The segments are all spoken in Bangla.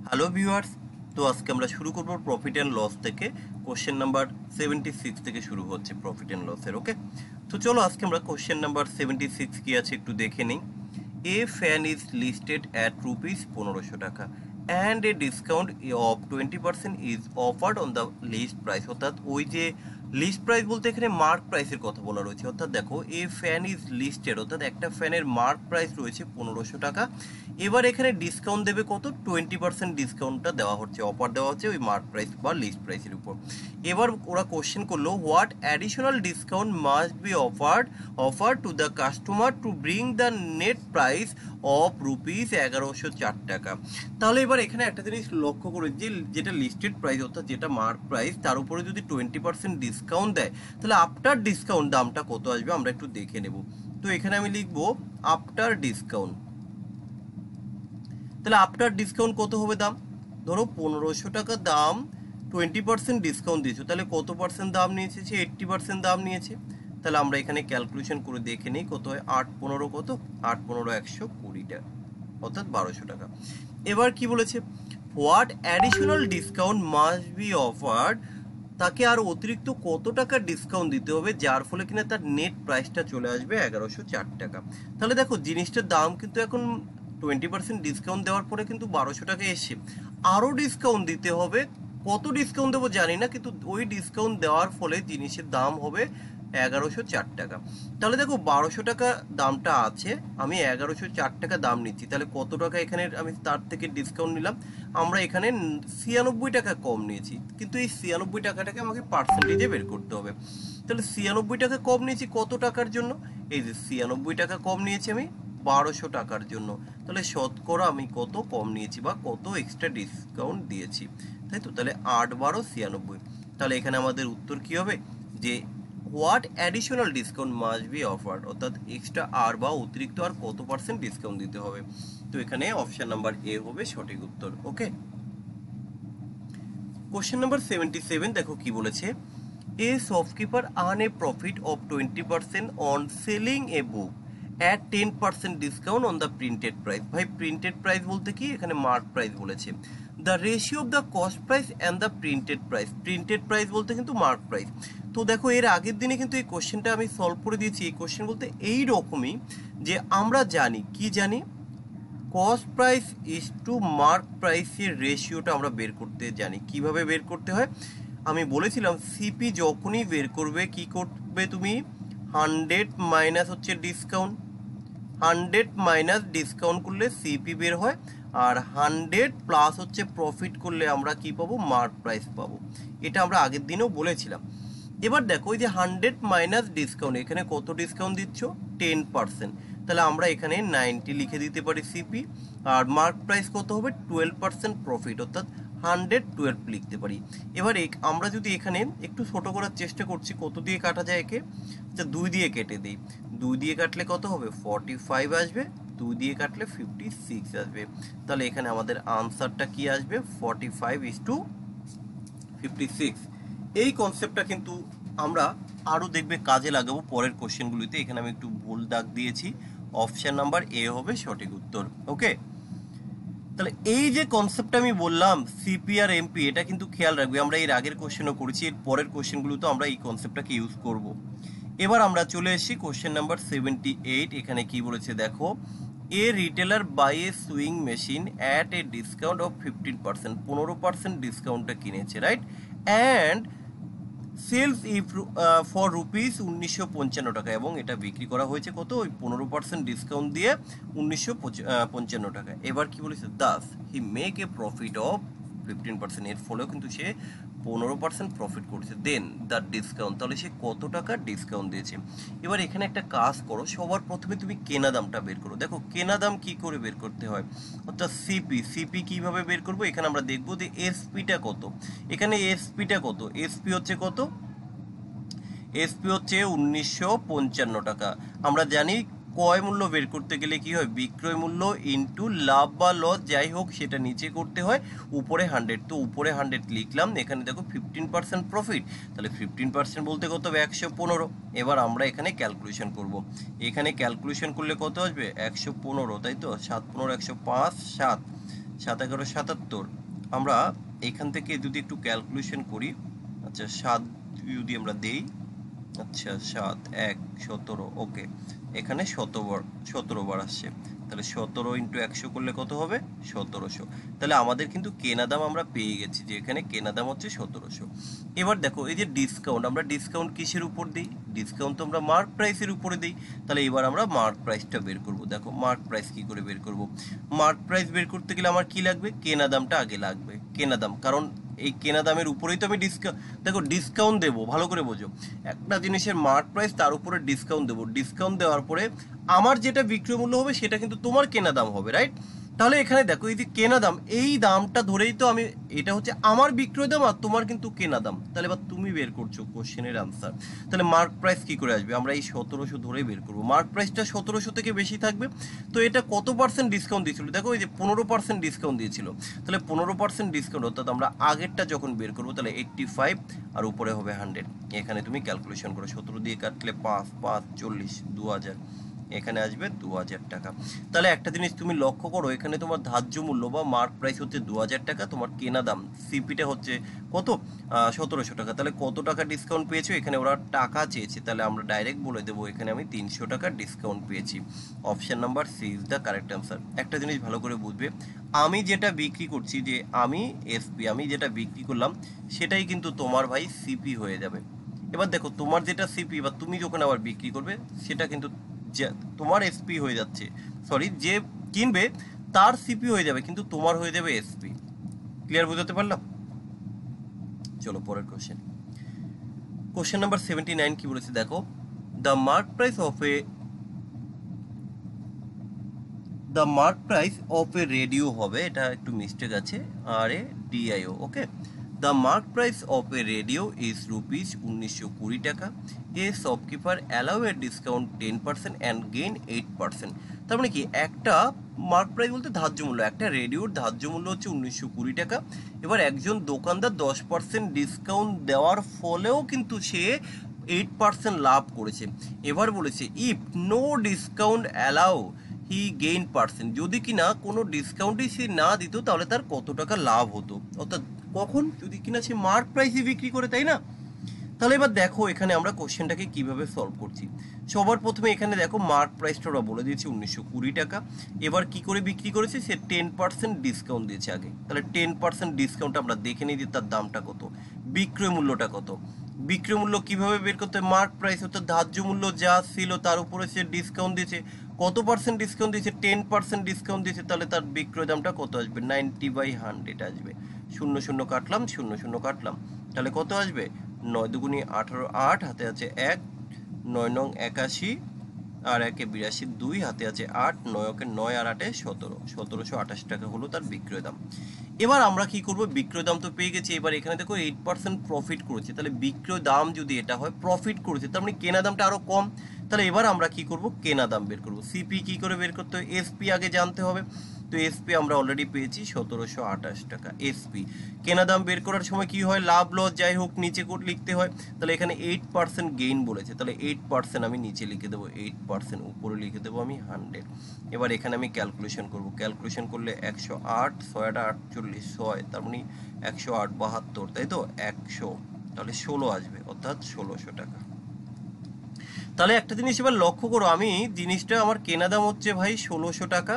হ্যালো ভিউয়ার্স, তো আজকে আমরা শুরু করব প্রফিট অ্যান্ড লস থেকে। কোশ্চেন নাম্বার 76 থেকে শুরু হচ্ছে প্রফিট অ্যান্ড লসের। ওকে, তো চলো আজকে আমরা কোশ্চেন নাম্বার 76 কি আছে একটু দেখে নিই। A fan is listed at rupees 1500 টাকা and a discount of 20% is offered on the list price. অর্থাৎ ওই যে লিস্ট প্রাইস বলতে এখানে মার্ক প্রাইসের কথা বলা রয়েছে। অর্থাৎ দেখো, এ ফ্যান ইজ লিস্টেড অর্থাৎ একটা ফ্যানের মার্ক প্রাইস রয়েছে 1500 টাকা। এবার এখানে ডিসকাউন্ট দেবে কত? 20% ডিসকাউন্টটা দেওয়া হচ্ছে, অফার দেওয়া হচ্ছে ওই মার্ক প্রাইস বা লিস্ট প্রাইসের উপর। এবার ওরা কোশ্চেন করলো, what additional discount must be offered to the customer to bring the net price of rupees 1104 টাকা। তাহলে এবার এখানে একটা জিনিস লক্ষ্য করে, যে যেটা লিস্টেড প্রাইস অর্থাৎ যেটা মার্ক প্রাইস তার উপরে যদি 20% ডিসকাউন্ট দেয়, তাহলে আফটার ডিসকাউন্ট দামটা কত আসবে আমরা একটু দেখে নেব। তো এখানে আমি লিখবো আফটার ডিসকাউন্ট। তাহলে আফটার ডিসকাউন্ট কত হবে দাম? ধরো 1500 টাকা দাম, 20% ডিসকাউন্ট দিয়েছো, তাহলে কত পার্সেন্ট দাম নিয়েছে? সে 80% দাম নিয়েছে। তাহলে আমরা এখানে ক্যালকুলেশন করে দেখে নিই কত হয়। 8 15 কত? 8 15 120 টাকা, অর্থাৎ 1200 টাকা। এবার কি বলেছে? What additional discount must be offered, তাকে আর অতিরিক্ত কত টাকা ডিসকাউন্ট দিতে হবে যার ফলে কিনা তার নেট প্রাইসটা চলে আসবে 1104 টাকা। তাহলে দেখো, জিনিসটার দাম কিন্তু এখন 20% ডিসকাউন্ট দেওয়ার পরে কিন্তু 1200 টাকা এসে আরও ডিসকাউন্ট দিতে হবে। কত ডিসকাউন্ট দেবো জানি না, কিন্তু ওই ডিসকাউন্ট দেওয়ার ফলে জিনিসের দাম হবে 1104 টাকা। তাহলে দেখো, 1200 টাকা দামটা আছে, আমি 1104 টাকা দাম নিচ্ছি, তাহলে কত টাকা এখানে আমি তার থেকে ডিসকাউন্ট নিলাম? আমরা এখানে 96 টাকা কম নিয়েছি, কিন্তু এই 96 টাকাটাকে আমাকে পার্সেন্টেজে বের করতে হবে। তাহলে 96 টাকা কম নিয়েছি কত টাকার জন্য? এই যে 96 টাকা কম নিয়েছি আমি 1200 টাকার জন্য। তাহলে শতকরা আমি কত কম নিয়েছি বা কত এক্সট্রা ডিসকাউন্ট দিয়েছি, তাই তো? তাহলে 8 12 96। তাহলে এখানে আমাদের উত্তর কি হবে? যে what additional discount must be offered, অর্থাৎ এক্সট্রা আর বা অতিরিক্ত আর কত পার্সেন্ট ডিসকাউন্ট দিতে হবে। তো এখানে অপশন নাম্বার এ হবে সঠিক উত্তর। ওকে, কোশ্চেন নাম্বার 77 দেখো কি বলেছে। এ shopkeeper earn A profit of 20% on selling A book at 10% discount on the printed price. ভাই, প্রিন্টেড প্রাইস বলতে কি? এখানে মার্ক প্রাইস বলেছে। The ratio of the cost price and the printed price. Printed price বলতে কিন্তু মার্ক প্রাইস। তো দেখো, এর আগের দিনে কিন্তু এই কোশ্চেনটা আমি সলভ করে দিয়েছি। এই কোশ্চেন বলতে এই রকমই, যে আমরা জানি কি জানি, cost price is to mark প্রাইসের রেশিওটা আমরা বের করতে জানি। কিভাবে বের করতে হয় আমি বলেছিলাম। সিপি যখনই বের করবে কি করবে তুমি? 100 মাইনাস হচ্ছে ডিসকাউন্ট, 100 মাইনাস ডিসকাউন্ট করলে সিপি বের হয়, আর 100 প্লাস হচ্ছে প্রফিট করলে আমরা কি পাবো? মার্ক প্রাইস পাবো। এটা আমরা আগের দিনেও বলেছিলাম। এবার দেখো, এই যে 100 মাইনাস ডিসকাউন্ট, এখানে কত ডিসকাউন্ট দিচ্ছ? 10%। তাহলে আমরা এখানে 90 লিখে দিতে পারি সিপি, আর মার্ক প্রাইস কত হবে? 12% প্রফিট, অর্থাৎ 112 লিখতে পারি। এবার আমরা যদি এখানে একটু ছোট করার চেষ্টা করছি, কত দিয়ে কাটা যায় একে? আচ্ছা, 2 দিয়ে কেটে দিই। 2 দিয়ে কাটলে কত হবে? 45 আসবে। 2 দিয়ে কাটলে 56 আসবে। তাহলে এখানে আমাদের আনসারটা কি আসবে? 45:56। এই কনসেপ্টটা কিন্তু আমরা আরও দেখবে কাজে লাগাবো পরের কোশ্চেনগুলিতে। এখানে আমি একটু ভুল দাগ দিয়েছি, অপশন নাম্বার এ হবে সঠিক উত্তর। ওকে, তাহলে এই যে কনসেপ্টটা আমি বললাম সিপি আর এমপি, এটা কিন্তু খেয়াল রাখবে। আমরা এর আগের কোশ্চেনও করেছি, এর পরের কোশ্চেনগুলোতে আমরা এই কনসেপ্টটাকে ইউজ করব। এবার আমরা চলে এসেছি কোশ্চেন নাম্বার 78। এখানে কি বলেছে দেখো, a retailer buy a sewing machine at a discount of 15%, 15% ডিসকাউন্টে কিনেছে, right? And sales for rupees 1955 টাকা, এবং এটা বিক্রি করা হয়েছে কত? ওই 15% ডিসকাউন্ট দিয়ে 1955 টাকা। এবার কি বলেছে? Das he make a profit of 15%, এর ফলেও কিন্তু সে 15% প্রফিট করেছে। দেন দ্য ডিসকাউন্ট, তাহলে সে কত টাকা ডিসকাউন্ট দিয়েছে? এবার এখানে একটা কাজ করো, সবার প্রথমে তুমি কেনা দামটা বের করো। দেখো, কেনা দাম কি করে বের করতে হয়, অর্থাৎ সিপি কিভাবে বের করবো? এখানে আমরা দেখবো যে এসপিটা কত। এখানে এসপিটা কত? এসপি হচ্ছে কত? এসপি হচ্ছে 1955 টাকা। আমরা জানি ক্রয় মূল্য বের করতে গেলে কি হয়? বিক্রয় মূল্য ইন্টু লাভ বা লস যাই হোক সেটা নিচে করতে হয়, উপরে 100। তো উপরে 100 লিখলাম। এখানে দেখো 15% প্রফিট, তাহলে 15% বলতে কত হবে? 115। এবার আমরা এখানে ক্যালকুলেশন করব। এখানে ক্যালকুলেশন করলে কত আসবে? 115, তাই তো? 7 15 105, 7 7 11 77, আমরা এখান থেকে যদি একটু ক্যালকুলেশন করি, আচ্ছা 7 যদি আমরা দেই, আচ্ছা 7 1 17, ওকে, এখানে 17 বার আসছে, তাহলে 17 ইন্টু 100 করলে কত হবে? 1700। তাহলে আমাদের কিন্তু কেনা দাম আমরা পেয়ে গেছি, যে এখানে কেনা দাম হচ্ছে 1700। এবার দেখো এই যে ডিসকাউন্ট, আমরা ডিসকাউন্ট কিসের উপর দিই? ডিসকাউন্ট তো আমরা মার্ক প্রাইসের উপরে দিই। তাহলে এবার আমরা মার্ক প্রাইসটা বের করব। দেখো মার্ক প্রাইস কি করে বের করব? মার্ক প্রাইস বের করতে গেলে আমার কি লাগবে? কেনা দামটা আগে লাগবে, কেনা দাম, কারণ এই কেনা দামের উপরেই তো আমি দেখো ডিসকাউন্ট দেবো, ভালো করে বোঝো। একটা জিনিসের মার্ক প্রাইস, তার উপরে ডিসকাউন্ট দেবো, ডিসকাউন্ট দেওয়ার পরে আমার যেটা বিক্রয় মূল্য হবে সেটা কিন্তু তোমার কেনা দাম হবে, রাইট? তাহলে এখানে দেখো এই যে কেনা দাম, এই দামটা ধরেই তো আমি, এটা হচ্ছে আমার বিক্রয় দাম আর তোমার কিন্তু কেনা দাম। তাহলে এবার তুমি বের করছো কোশ্চেনের আনসার। তাহলে মার্ক প্রাইস কি করে আসবে? আমরা এই 1700 ধরেই বের করবো। মার্ক প্রাইসটা 1700 থেকে বেশি থাকবে, তো এটা কত পার্সেন্ট ডিসকাউন্ট দিয়েছিল? দেখো এই যে 15% ডিসকাউন্ট দিয়েছিল, তাহলে 15% ডিসকাউন্ট, অর্থাৎ আমরা আগেরটা যখন বের করবো তাহলে 85 আর উপরে হবে 100। এখানে তুমি ক্যালকুলেশন করো, 17 দিয়ে কাটলে 5 5 40, 2000, এখানে আসবে 2000 টাকা। তাহলে একটা জিনিস তুমি লক্ষ্য করো, এখানে তোমার ধার্য মূল্য বা মার্ক প্রাইস হচ্ছে 2000 টাকা, তোমার কেনা দাম সিপিটা হচ্ছে কত? 1700 টাকা। তাহলে কত টাকা ডিসকাউন্ট পেয়েছো? এখানে ওরা টাকা চেয়েছে, তাহলে আমরা ডাইরেক্ট বলে দেবো এখানে আমি 300 টাকা ডিসকাউন্ট পেয়েছি। Option number C is the correct answer. একটা জিনিস ভালো করে বুঝবে, আমি যেটা বিক্রি করছি, যে আমি এসপি, আমি যেটা বিক্রি করলাম সেটাই কিন্তু তোমার ভাই সিপি হয়ে যাবে। এবার দেখো তোমার যেটা সিপি বা তুমি যখন আবার বিক্রি করবে সেটা কিন্তু তোমার এসপি হয়ে যাচ্ছে, সরি, যে কিনবে তার সিপি হয়ে যাবে, কিন্তু তোমার হয়ে যাবে এসপি। ক্লিয়ার বুঝাতে পারলাম? চলো পরের কোশ্চেন। কোশ্চেন নাম্বার 79 কি বলেছে দেখো, the mark price of a radio হবে, এটা একটু মিস্টেক আছে, আর এ ডিআইও, okay. The mark price of a radio is rupees 1920 টাকা। A shopkeeper allow a discount 10% and gain 8%। তার মানে কি, একটা মার্ক প্রাইস বলতে ধার্য মূল্য, একটা রেডিওর ধার্য মূল্য হচ্ছে 1920 টাকা। এবার একজন দোকানদার 10% ডিসকাউন্ট দেওয়ার ফলেও কিন্তু সে 8% লাভ করেছে। এবার বলেছে if no discount allow he gain percent, যদি কিনা কোনো ডিসকাউন্টই সে না দিত তাহলে তার কত টাকা লাভ হতো, অর্থাৎ কখন? যদি কিনা সে মার্ক প্রাইসে বিক্রি করে, তাই না? তাহলে এবার দেখো এখানে আমরা কোশ্চেনটাকে কিভাবে সলভ করছি। সবার প্রথমে এখানে দেখো মার্ক প্রাইসটা ওরা বলে দিয়েছে 1920 টাকা। এবার কি করে বিক্রি করেছে? সে 10% ডিসকাউন্ট দিয়েছে আগে। তাহলে 10% ডিসকাউন্ট আমরা দেখে নিই যে তার দামটা কত, বিক্রয় মূল্যটা কত। বিক্রয় মূল্য কিভাবে বের করতে? মার্ক প্রাইস অর্থাৎ ধার্য মূল্য যা ছিল তার উপরে সে ডিসকাউন্ট দিয়েছে। কত পার্সেন্ট ডিসকাউন্ট দিয়েছে? 10% ডিসকাউন্ট দিয়েছে, তাহলে তার বিক্রয় দামটা কত আসবে? 90/100 আসবে। 0 0 কাটলাম, 0 0 কাটলাম, তাহলে কত আসবে? 9 দুগুণি 18, 8 হাতে আছে 1, 9 নং 81 আর 1 82, 2 হাতে আছে 8, 9 9 আর 8 17, 1728 টাকা হলো তার বিক্রয় দাম। এবার আমরা কি করব? বিক্রয় দাম তো পেয়ে গেছি, এবার এখানে দেখো 8% প্রফিট করেছে, তাহলে বিক্রয় দাম যদি এটা হয়, প্রফিট করেছে, তার মানে কেনা দামটা আরো কম। তাহলে এবার আমরা কি করব? কেনা দাম বের করব। সিপি কি করে বের করতে হয়? এসপি আগে জানতে হবে। তো এসপি আমরা অলরেডি পেয়েছি 1728 টাকা এসপি। কেনা দাম বের করার সময় কি হয়? লাভ লস যাই হোক নিচে কোড লিখতে হয়। তাহলে এখানে 8% গেইন বলেছে, তাহলে 8% আমি নিচে লিখে দেবো, 8% উপরে লিখে দেবো আমি 100। এবার এখানে আমি ক্যালকুলেশন করব। ক্যালকুলেশন করলে 108, 6 48, 6, তার মানে 108 72, তাই তো 100, তাহলে 16 আসবে, অর্থাৎ 1600 টাকা। তাহলে একটা জিনিস এবার লক্ষ্য করো, আমি জিনিসটা আমার কেনা দাম হচ্ছে ভাই 1600 টাকা,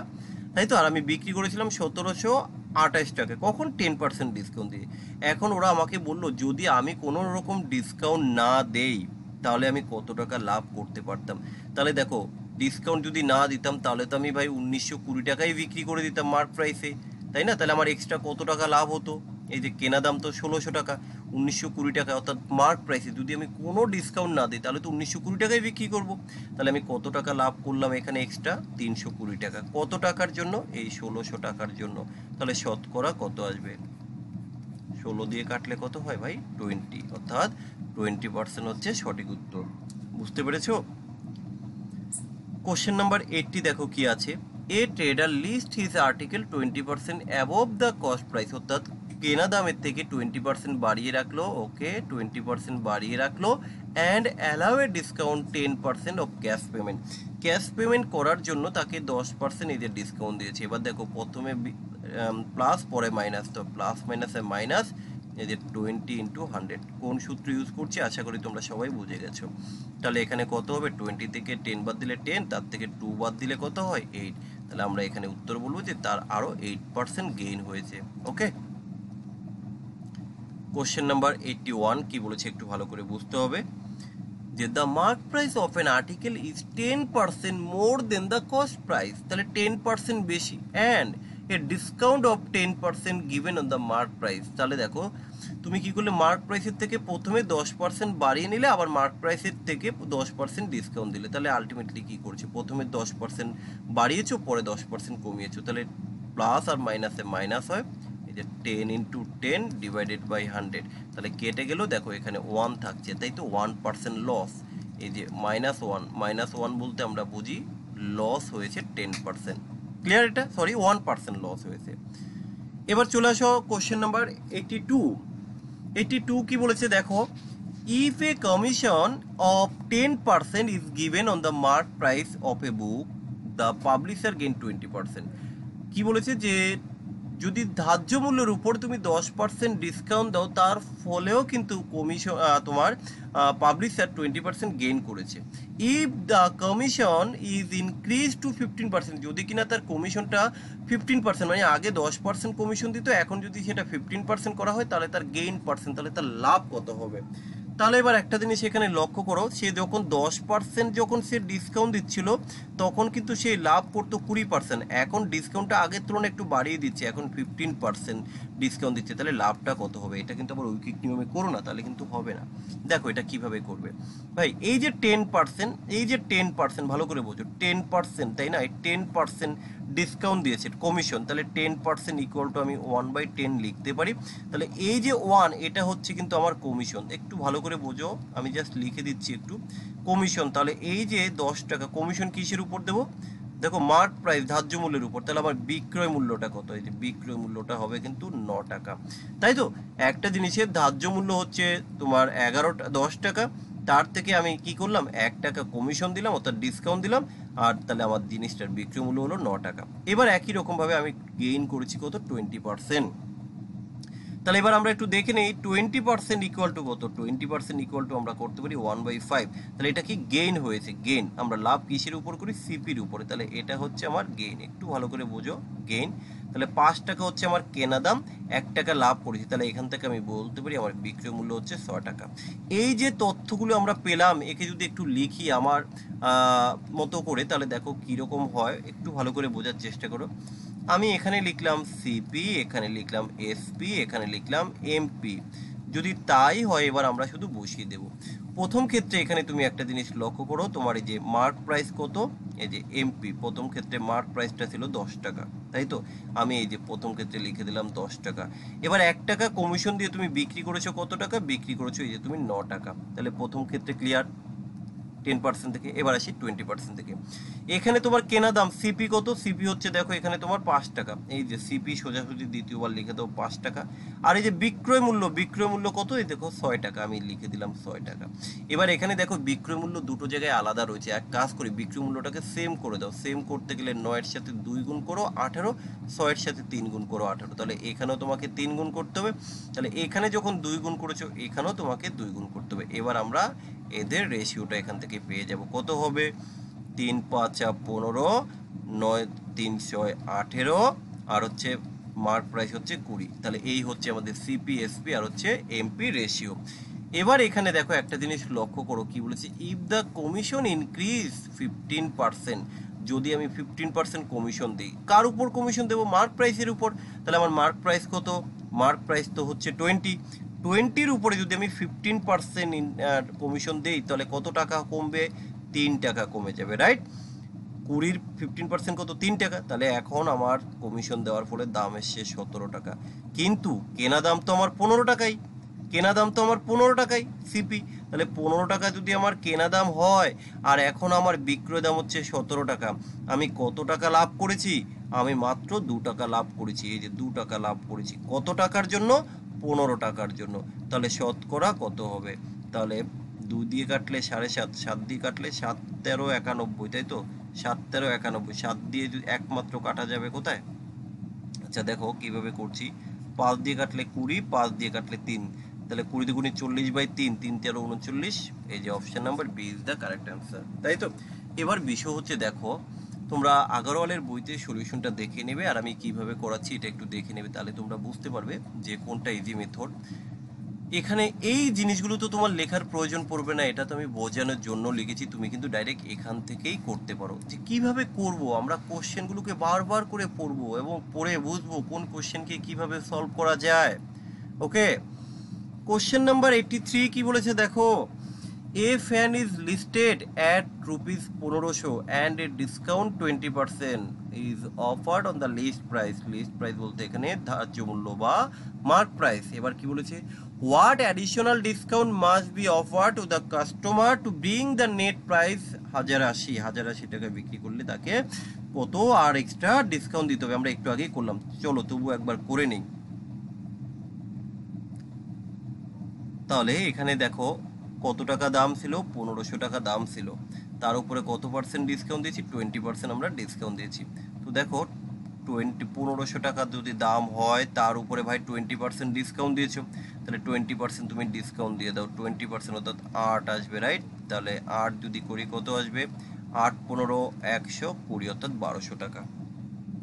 তাই তো, আর আমি বিক্রি করেছিলাম 1728 টাকা। কখন? 10% ডিসকাউন্ট দিয়ে। এখন ওরা আমাকে বললো যদি আমি কোনো রকম ডিসকাউন্ট না দেই তাহলে আমি কত টাকা লাভ করতে পারতাম। তাহলে দেখো ডিসকাউন্ট যদি না দিতাম তাহলে তো আমি ভাই 1920 টাকায় বিক্রি করে দিতাম মার্ক প্রাইসে, তাই না? তাহলে আমার এক্সট্রা কত টাকা লাভ হতো? এই যে কেনা দাম তো 1600 টাকা, 1920 টাকা, অর্থাৎ মার্ক প্রাইসে যদি আমি কোনো ডিসকাউন্ট না দিই তাহলে তো 1920 টাকায় বিক্রি করব। তাহলে আমি কত টাকা লাভ করলাম এখানে এক্সট্রা? 320 টাকা। কত টাকার জন্য? এই 1600 টাকার জন্য। তাহলে শতকরা কত আসবে? 16 দিয়ে কাটলে কত হয় ভাই? 20, অর্থাৎ 20% হচ্ছে সঠিক উত্তর। বুঝতে পেরেছো? কোশ্চেন নাম্বার 80 দেখো কি আছে, a trader list his article 20% above the cost price, অর্থাৎ কেনা দামের থেকে 20% বাড়িয়ে রাখলো, ওকে 20% বাড়িয়ে রাখলো, and allow a discount 10% of cash payment. Cash payment করার জন্য তাকে 10% এদের ডিসকাউন্ট দিয়েছে। এবার দেখো প্রথমে প্লাস পরে মাইনাস, তো প্লাস মাইনাসে মাইনাস, এই যে 20 ইন্টু 100 কোন সূত্র ইউজ করছি আশা করি তোমরা সবাই বুঝে গেছো। তাহলে এখানে কত হবে, 20 থেকে 10 বাদ দিলে 10, তার থেকে 2 বাদ দিলে কত হয় 8। তাহলে আমরা এখানে উত্তর বলবো যে তার আরও 8% গেইন হয়েছে। ওকে, কোশ্চেন নাম্বার 81 কি বলেছে একটু ভালো করে বুঝতে হবে, যে the mark price of an article is 10% more than the cost price, তাহলে 10% বেশি, and a discount of 10% given on the mark price. তাহলে দেখো তুমি কি করলে, মার্ক প্রাইসের থেকে প্রথমে 10% বাড়িয়ে নিলে, আবার মার্ক প্রাইসের থেকে 10% ডিসকাউন্ট দিলে, তাহলে আলটিমেটলি কি করছে, প্রথমে 10% বাড়িয়েছো, পরে 10% কমিয়েছো, তাহলে প্লাস আর মাইনাসে মাইনাস হয়, এই যে 10 ইন্টু 10 ডিভাইডেড বাই 100, তাহলে কেটে গেল, দেখো এখানে 1 থাকছে, তাই তো 1% লস, এই যে -1 বলতে আমরা বুঝি লস হয়েছে 10%। ক্লিয়ার এটা, সরি 1% লস হয়েছে। এবার চলে আসো কোশ্চেন নাম্বার 82 কি বলেছে দেখো, if A commission of 10% is given on the mark price of A book, the publisher gain 20%। কি বলেছে, যে যদি ধার্য মূল্যের উপর তুমি 10% ডিসকাউন্ট দাও, তার ফলেও কিন্তু কমিশন তোমার পাবলিশার 20% গেইন করেছে। If the commission is increase two 15%, যদি কিনা তার কমিশনটা 15%, মানে আগে 10% কমিশন দিত, এখন যদি সেটা 15% করা হয়, তাহলে তার গেইন পার্সেন্ট, তাহলে তার লাভ কত হবে। তাহলে এবার একটা জিনিস এখানে লক্ষ্য করো, সে যখন 10% যখন সে ডিসকাউন্ট দিচ্ছিল, তখন কিন্তু সে লাভ করতো 20%, এখন ডিসকাউন্টটা আগের তুলনায় একটু বাড়িয়ে দিচ্ছে, এখন 15% ডিসকাউন্ট দিচ্ছে, তাহলে লাভটা কত হবে। এটা কিন্তু আবার ঐকিক নিয়মে করো না, তাহলে কিন্তু হবে না। দেখো এটা কিভাবে করবে ভাই, এই যে 10%, ভালো করে বোঝো, 10%, তাই না, এই 10% ডিসকাউন্ট দিয়েছে কমিশন, তাহলে 10% ইকুয়াল টু আমি 1/10 লিখতে পারি। তাহলে এই যে 1, এটা হচ্ছে কিন্তু আমার কমিশন, একটু ভালো করে বোঝো, আমি জাস্ট লিখে দিচ্ছি একটু, কমিশন। তাহলে এই যে 10 টাকা কমিশন কিসের উপর দেবো, দেখো মার্ক প্রাইস ধার্য মূল্যের উপর, তাহলে আমার বিক্রয় মূল্যটা কত, এই যে বিক্রয় মূল্যটা হবে কিন্তু 9 টাকা, তাই তো। একটা জিনিসের ধার্য মূল্য হচ্ছে তোমার 10 টাকা, তার থেকে আমি কি করলাম, 1 টাকা কমিশন দিলাম, অর্থাৎ ডিসকাউন্ট দিলাম, আর তাহলে আমার জিনিসটার বিক্রয় মূল্য হলো 9 টাকা। এবার একই রকমভাবে আমি গেইন করেছি কত, 20%। তাহলে এবার আমরা একটু দেখে নেই 20% ইকুয়াল টু কত, 20% ইকুয়াল টু আমরা করতে পারি 1/5। তাহলে এটা কি গেইন হয়েছে, গেইন। আমরা লাভ কিসের উপর করি, সিপির উপরে, তাহলে এটা হচ্ছে আমার গেইন, একটু ভালো করে বোঝো, গেইন। তাহলে 5 টাকা হচ্ছে আমার কেনা দাম, 1 টাকা লাভ করেছি, তাহলে এখান থেকে আমি বলতে পারি আমার বিক্রয় মূল্য হচ্ছে 6 টাকা। এই যে তথ্যগুলো আমরা পেলাম, একে যদি একটু লিখি আমার মতো করে, তাহলে দেখো কীরকম হয়, একটু ভালো করে বোঝার চেষ্টা করো। আমি এখানে লিখলাম সিপি, এখানে লিখলাম এসপি, এখানে লিখলাম এমপি, যদি তাই হয় এবার আমরা শুধু বসিয়ে দেব। প্রথম ক্ষেত্রে এখানে তুমি একটা জিনিস লক্ষ্য করো, তোমার এই যে মার্ক প্রাইস কত, এই যে এমপি, প্রথম ক্ষেত্রে মার্ক প্রাইসটা ছিল 10 টাকা, তাই তো। আমি এই যে প্রথম ক্ষেত্রে লিখে দিলাম 10 টাকা। এবার 1 টাকা কমিশন দিয়ে তুমি বিক্রি করেছো কত টাকা, বিক্রি করেছো এই যে তুমি 9 টাকা, তাহলে প্রথম ক্ষেত্রে ক্লিয়ার 10% থেকে। এবার আসি 20% থেকে। এখানে তোমার কেনা দাম সিপি কত, সিপি হচ্ছে দেখো এখানে তোমার 5 টাকা, এই যে সিপি সোজাসুজি দ্বিতীয়বার লিখে দাও 5 টাকা। আর এই যে বিক্রয় মূল্য কত, এই দেখো 6 টাকা, আমি লিখে দিলাম 6 টাকা। এবার এখানে দেখো বিক্রয় মূল্য দুটো জায়গায় আলাদা রয়েছে, এক কাজ করি বিক্রয় মূল্যটাকে সেম করে দাও। সেম করতে গেলে 9 এর সাথে 2 গুণ করো 18, 6 এর সাথে 3 গুণ করো 18, তাহলে এখানেও তোমাকে 3 গুণ করতে হবে। তাহলে এখানে যখন 2 গুণ করেছো, এখানেও তোমাকে 2 গুণ করতে হবে। এবার আমরা এদের রেশিওটা এখান থেকে পেয়ে যাব, কত হবে, 3 5 15, 9 3 6 18, আর হচ্ছে মার্ক প্রাইস হচ্ছে 20। তাহলে এই হচ্ছে আমাদের সিপি এসপি আর হচ্ছে এমপি রেশিও। এবার এখানে দেখো একটা জিনিস লক্ষ্য করো, কি বলেছে, ইফ দ্য কমিশন ইনক্রিজ 15%, যদি আমি 15% কমিশন দিই, কার উপর কমিশন দেবো, মার্ক প্রাইসের উপর। তাহলে আমার মার্ক প্রাইস কত, মার্ক প্রাইস তো হচ্ছে 20-র উপরে যদি আমি 15% কমিশন দিই, তাহলে কত টাকা কমবে, 3 টাকা কমে যাবে, রাইট। 20-র 15% কত, 3 টাকা। তাহলে এখন আমার কমিশন দেওয়ার ফলে দাম এসছে 17 টাকা, কিন্তু কেনা দাম তো আমার 15 টাকাই, সিপি। তাহলে 15 টাকা যদি আমার কেনা দাম হয়, আর এখন আমার বিক্রয় দাম হচ্ছে 17 টাকা, আমি কত টাকা লাভ করেছি, আমি মাত্র 2 টাকা লাভ করেছি, এই যে 2 টাকা লাভ করেছি, কত টাকার জন্য, 15 টাকার জন্য। তাহলে শতকরা কত হবে, তাহলে 2 দিয়ে কাটলে 7.5, 7 দিয়ে কাটলে 7 13 91, তাই তো, 7 13 91, 7 দিয়ে একমাত্র কাটা যাবে কোথায়, আচ্ছা দেখো কিভাবে করছি, 5 দিয়ে কাটলে 20, 5 দিয়ে কাটলে 3, তাহলে 20 দুগুণে 40/3, 3 তেরো 39, এই যে option number B is the correct answer, তাই তো। এবার বিষয় হচ্ছে দেখো, তোমরা আগরওয়ালের বইতে সলিউশনটা দেখে নেবে আর আমি কিভাবে করাচ্ছি এটা একটু দেখে নেবে, তাহলে তোমরা বুঝতে পারবে যে কোনটা ইজি মেথড। এখানে এই জিনিসগুলো তো তোমার লেখার প্রয়োজন পড়বে না, এটা তো আমি বোঝানোর জন্য লিখেছি, তুমি কিন্তু ডাইরেক্ট এখান থেকেই করতে পারো যে কিভাবে করব। আমরা কোশ্চেনগুলোকে বারবার করে পড়বো এবং পড়ে বুঝবো কোন কোশ্চেনকে কিভাবে সলভ করা যায়। ওকে, কোশ্চেন নাম্বার 83 কি বলেছে দেখো, a fan is listed at ₹1500 and a discount 20% is offered on the list price. List price বলতে এখানে ধার্য মূল্য বা মার্ক প্রাইস। এবার কি বলেছে, what additional discount must be offered to the customer to bring the net price 1080 টাকা বিক্রি করলে তাকে কত আর এক্সট্রা ডিসকাউন্ট দিতে হবে। আমরা একটু আগেই করলাম, চলো তবু একবার করে নিই। তাহলে এখানে দেখো কত টাকা দাম ছিল, 1500 টাকা দাম ছিল, তার উপরে কত পার্সেন্ট ডিসকাউন্ট দিয়েছি, 20% আমরা ডিসকাউন্ট দিয়েছি। তো দেখো 1500 টাকা যদি দাম হয় তার উপরে ভাই 20% ডিসকাউন্ট দিয়েছো, তাহলে 20% তুমি ডিসকাউন্ট দিয়ে দাও, 20% অর্থাৎ 8 আসবে, রাইট। তাহলে 8 যদি করি কত আসবে, 8 15 120 অর্থাৎ 1200 টাকা।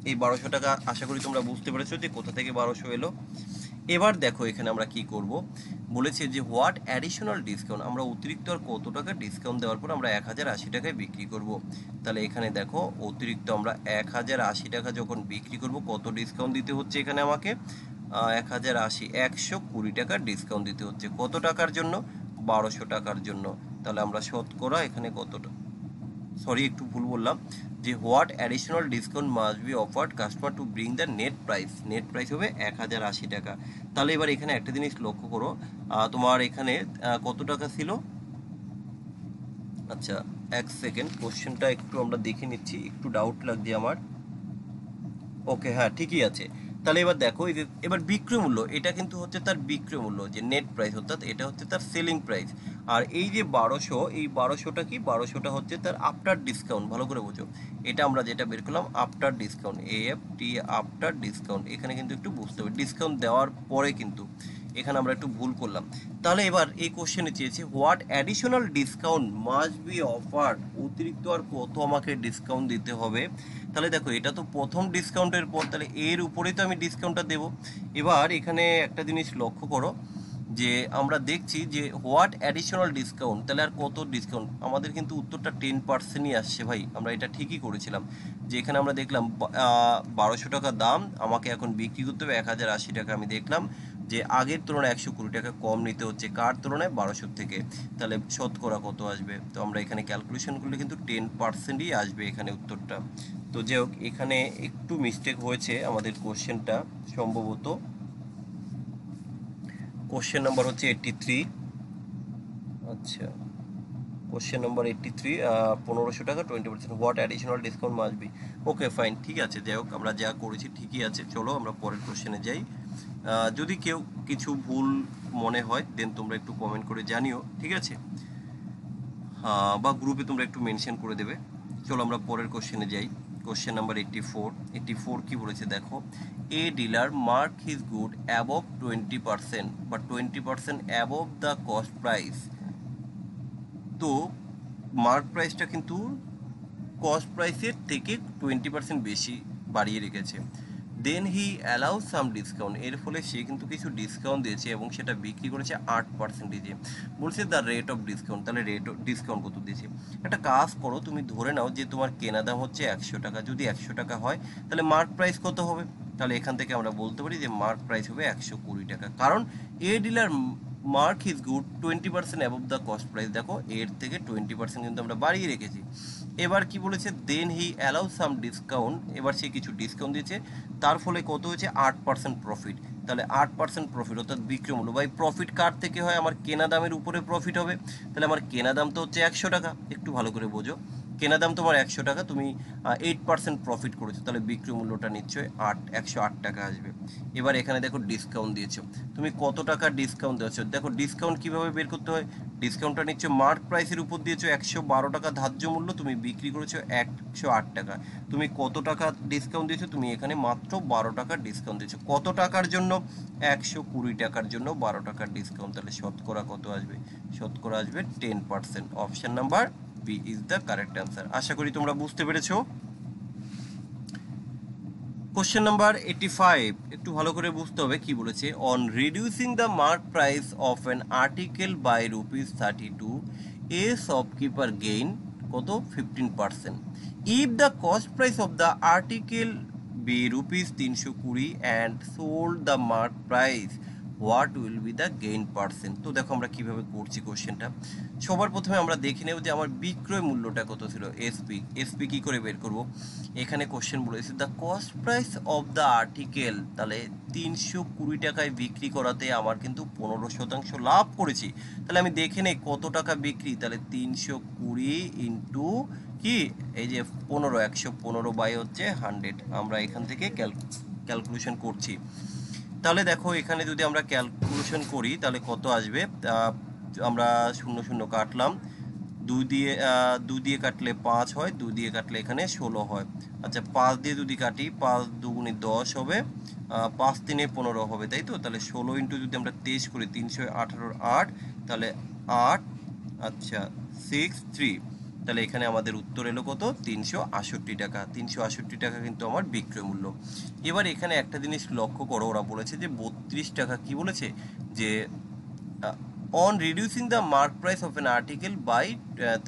এই 1200 টাকা আশা করি তোমরা বুঝতে পেরেছো যে কোথা থেকে 1200 এলো। এবার দেখো এখানে আমরা কি করব, বলেছে যে হোয়াট অ্যাডিশনাল ডিসকাউন্ট, আমরা অতিরিক্ত আর কত টাকা ডিসকাউন্ট দেওয়ার পর আমরা 1080 টাকায় বিক্রি করব। তাহলে এখানে দেখো অতিরিক্ত আমরা 1080 টাকা যখন বিক্রি করব, কত ডিসকাউন্ট দিতে হচ্ছে এখানে আমাকে, 1080 120 টাকার ডিসকাউন্ট দিতে হচ্ছে। কত টাকার জন্য, 1200 টাকার জন্য। তাহলে আমরা শতকরা এখানে কতটা, সরি একটু ভুল বললাম, যে what additional discount must be offered customer to bring the net price, net price হবে 1080 টাকা। তাহলে এবার এখানে একটা জিনিস লক্ষ্য করো, তোমার এখানে কত টাকা ছিল, আচ্ছা এক সেকেন্ড কোশ্চেনটা একটু আমরা দেখে নিচ্ছি, একটু ডাউট লাগছে আমার। ওকে হ্যাঁ ঠিকই আছে। তাহলে এবার দেখো এই যে এবার বিক্রয় মূল্য, এটা কিন্তু হচ্ছে তার বিক্রয় মূল্য, যে নেট প্রাইস অর্থাৎ এটা হচ্ছে তার সেলিং প্রাইস। আর এই যে 1200, এই 1200টা কি, 1200টা হচ্ছে তার আফটার ডিসকাউন্ট, ভালো করে বোঝো। এটা আমরা যেটা বের করলাম after discount, AFT after discount, এখানে কিন্তু একটু বুঝতে হবে ডিসকাউন্ট দেওয়ার পরে, কিন্তু এখানে আমরা একটু ভুল করলাম। তাহলে এবার এই কোশ্চেনে চেয়েছি what additional discount must be offered, অতিরিক্ত আর কত আমাকে ডিসকাউন্ট দিতে হবে। তাহলে দেখো এটা তো প্রথম ডিসকাউন্টের পর, তাহলে এর উপরেই তো আমি ডিসকাউন্টটা দেবো। এবার এখানে একটা জিনিস লক্ষ্য করো যে আমরা দেখছি যে হোয়াট অ্যাডিশনাল ডিসকাউন্ট, তাহলে আর কত ডিসকাউন্ট, আমাদের কিন্তু উত্তরটা 10%ই আসছে ভাই, আমরা এটা ঠিকই করেছিলাম। যে এখানে আমরা দেখলাম 1200 টাকা দাম, আমাকে এখন বিক্রি করতে হবে 1080 টাকা। আমি দেখলাম যে আগের তুলনায় 120 টাকা কম নিতে হচ্ছে, কার তুলনায়, 1200 থেকে। তাহলে শতকরা কত আসবে, তো আমরা এখানে ক্যালকুলেশন করলে কিন্তু 10%ই আসবে এখানে উত্তরটা। তো যাই হোক এখানে একটু মিস্টেক হয়েছে আমাদের কোশ্চেনটা সম্ভবত। কোশ্চেন নাম্বার হচ্ছে 83, আচ্ছা কোশ্চেন নাম্বার 83, 1500 টাকা 20%, what additional discount must be. Okay fine, ঠিক আছে, যাই হোক আমরা যা করেছি ঠিকই আছে। চলো আমরা পরের কোশ্চেনে যাই। যদি কেউ কিছু ভুল মনে হয় দেন তোমরা একটু কমেন্ট করে জানিও, ঠিক আছে, বা গ্রুপে তোমরা একটু মেনশন করে দেবে। চলো আমরা পরের কোশ্চেনে যাই। কোশ্চেন নাম্বার 84 কি বলেছে দেখো, এ dealer mark his good above 20% বা 20% অ্যাবভ দ্য কস্ট প্রাইস। তো মার্ক প্রাইসটা কিন্তু কস্ট প্রাইসের থেকে 20% বেশি বাড়িয়ে রেখেছে। দেন হি অ্যালাউ সাম ডিসকাউন্ট, এর ফলে সে কিন্তু কিছু ডিসকাউন্ট দিয়েছে এবং সেটা বিক্রি করেছে 8%। বলছে দ্য রেট অফ ডিসকাউন্ট, তাহলে রেট অফ ডিসকাউন্ট কত দিয়েছে। একটা কাজ করো, তুমি ধরে নাও যে তোমার কেনা দাম হচ্ছে 100 টাকা, যদি 100 টাকা হয় তাহলে মার্ক প্রাইস কত হবে। তাহলে এখান থেকে আমরা বলতে পারি যে মার্ক প্রাইস হবে 120 টাকা, কারণ এ dealer mark is good 20% above the cost price. দেখো এর থেকে 20% কিন্তু আমরা বাড়িয়ে রেখেছি। এবার কি বলেছে, দেন হি অ্যালাউ সাম ডিসকাউন্ট, এবার সে কিছু ডিসকাউন্ট দিয়েছে, তার ফলে কত হয়েছে 8% প্রফিট। তাহলে 8% প্রফিট অর্থাৎ বিক্রয় মূল্য, ভাই প্রফিট কার থেকে হয়, আমার কেনা দামের উপরে প্রফিট হবে। তাহলে আমার কেনা দাম তো হচ্ছে 100 টাকা, একটু ভালো করে বোঝো, কেনা দাম তোমার 100 টাকা, তুমি 8% প্রফিট করেছো, তাহলে বিক্রয় মূল্যটা নিশ্চয়ই 108 টাকা আসবে। এবার এখানে দেখো ডিসকাউন্ট দিয়েছো, তুমি কত টাকা ডিসকাউন্ট দিয়েছো, দেখো ডিসকাউন্ট কিভাবে বের করতে হয়, ডিসকাউন্টটা নিচ্ছ মার্ক প্রাইসের উপর দিয়েছো 112 টাকা ধার্য মূল্য, তুমি বিক্রি করেছো 108 টাকা। তুমি কত টাকা ডিসকাউন্ট দিয়েছো? তুমি এখানে মাত্র 12 টাকার ডিসকাউন্ট দিয়েছো। কত টাকার জন্য? 120 টাকার জন্য 12 টাকার ডিসকাউন্ট। তাহলে শতকরা কত আসবে? শতকরা আসবে 10%। Option number B is the correct answer. আশা করি তোমরা বুঝতে পেরেছো। কোশ্চেন নাম্বার 85, একটু ভালো করে বুঝতে হবে কি বলেছে। On reducing the mark price of an article by ₹32, a shopkeeper gain কত? 15%। If the cost price of the article be ₹320 and sold the mark price, what will be the gain percent? তো দেখো আমরা কিভাবে করছি কোশ্চেনটা। সবার প্রথমে আমরা দেখে নেব যে আমার বিক্রয় মূল্যটা কত ছিল, এসপি। এসপি কি করে বের করব? এখানে কোশ্চেন বলেছে the cost price of the article, তাহলে 320 টাকায় বিক্রি করাতে আমার কিন্তু 15% লাভ করেছি। তাহলে আমি দেখে নেই কত টাকা বিক্রি, তাহলে 320 ইন্টু কি এই যে 15, 115 বাই হচ্ছে 100। আমরা এখান থেকে ক্যালকুলেশন করছি। তাহলে দেখো এখানে যদি আমরা ক্যালকুলেশন করি তাহলে কত আসবে? আমরা 0 0 কাটলাম, 2 দিয়ে কাটলে 5 হয়, 2 দিয়ে কাটলে এখানে 16 হয়। আচ্ছা 5 দিয়ে যদি কাটি, 5 2 10 হবে, 5 3 15 হবে, তাই তো? তাহলে 16 ইন্টু যদি আমরা 23 করি, 318 8, তাহলে 8, আচ্ছা 6 3, তাহলে এখানে আমাদের উত্তর এলো কত? 368 টাকা। 368 টাকা কিন্তু আমার বিক্রয় মূল্য। এবার এখানে একটা জিনিস লক্ষ্য করো, ওরা বলেছে যে 32 টাকা, কি বলেছে যে on reducing the mark price of an article by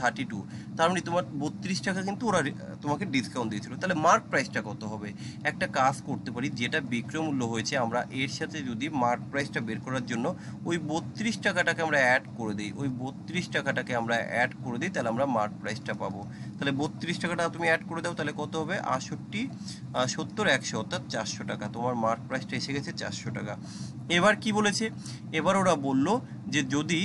32, তার মানে তোমার 32 টাকা কিন্তু ওরা তোমাকে ডিসকাউন্ট দিয়েছিল। তাহলে মার্ক প্রাইসটা কত হবে? একটা কাজ করতে পারি, যেটা বিক্রয় মূল্য হয়েছে আমরা এর সাথে যদি মার্ক প্রাইসটা বের করার জন্য ওই 32 টাকাটাকে আমরা অ্যাড করে দিই, ওই 32 টাকাটাকে আমরা অ্যাড করে দিই, তাহলে আমরা মার্ক প্রাইসটা পাবো। তাহলে 32 টাকাটা তুমি অ্যাড করে দাও, তাহলে কত হবে? 68 70 100, অর্থাৎ 400 টাকা। তোমার মার্ক প্রাইসটা এসে গেছে 400 টাকা। এবার কি বলেছে? এবার ওরা বললো যে যদি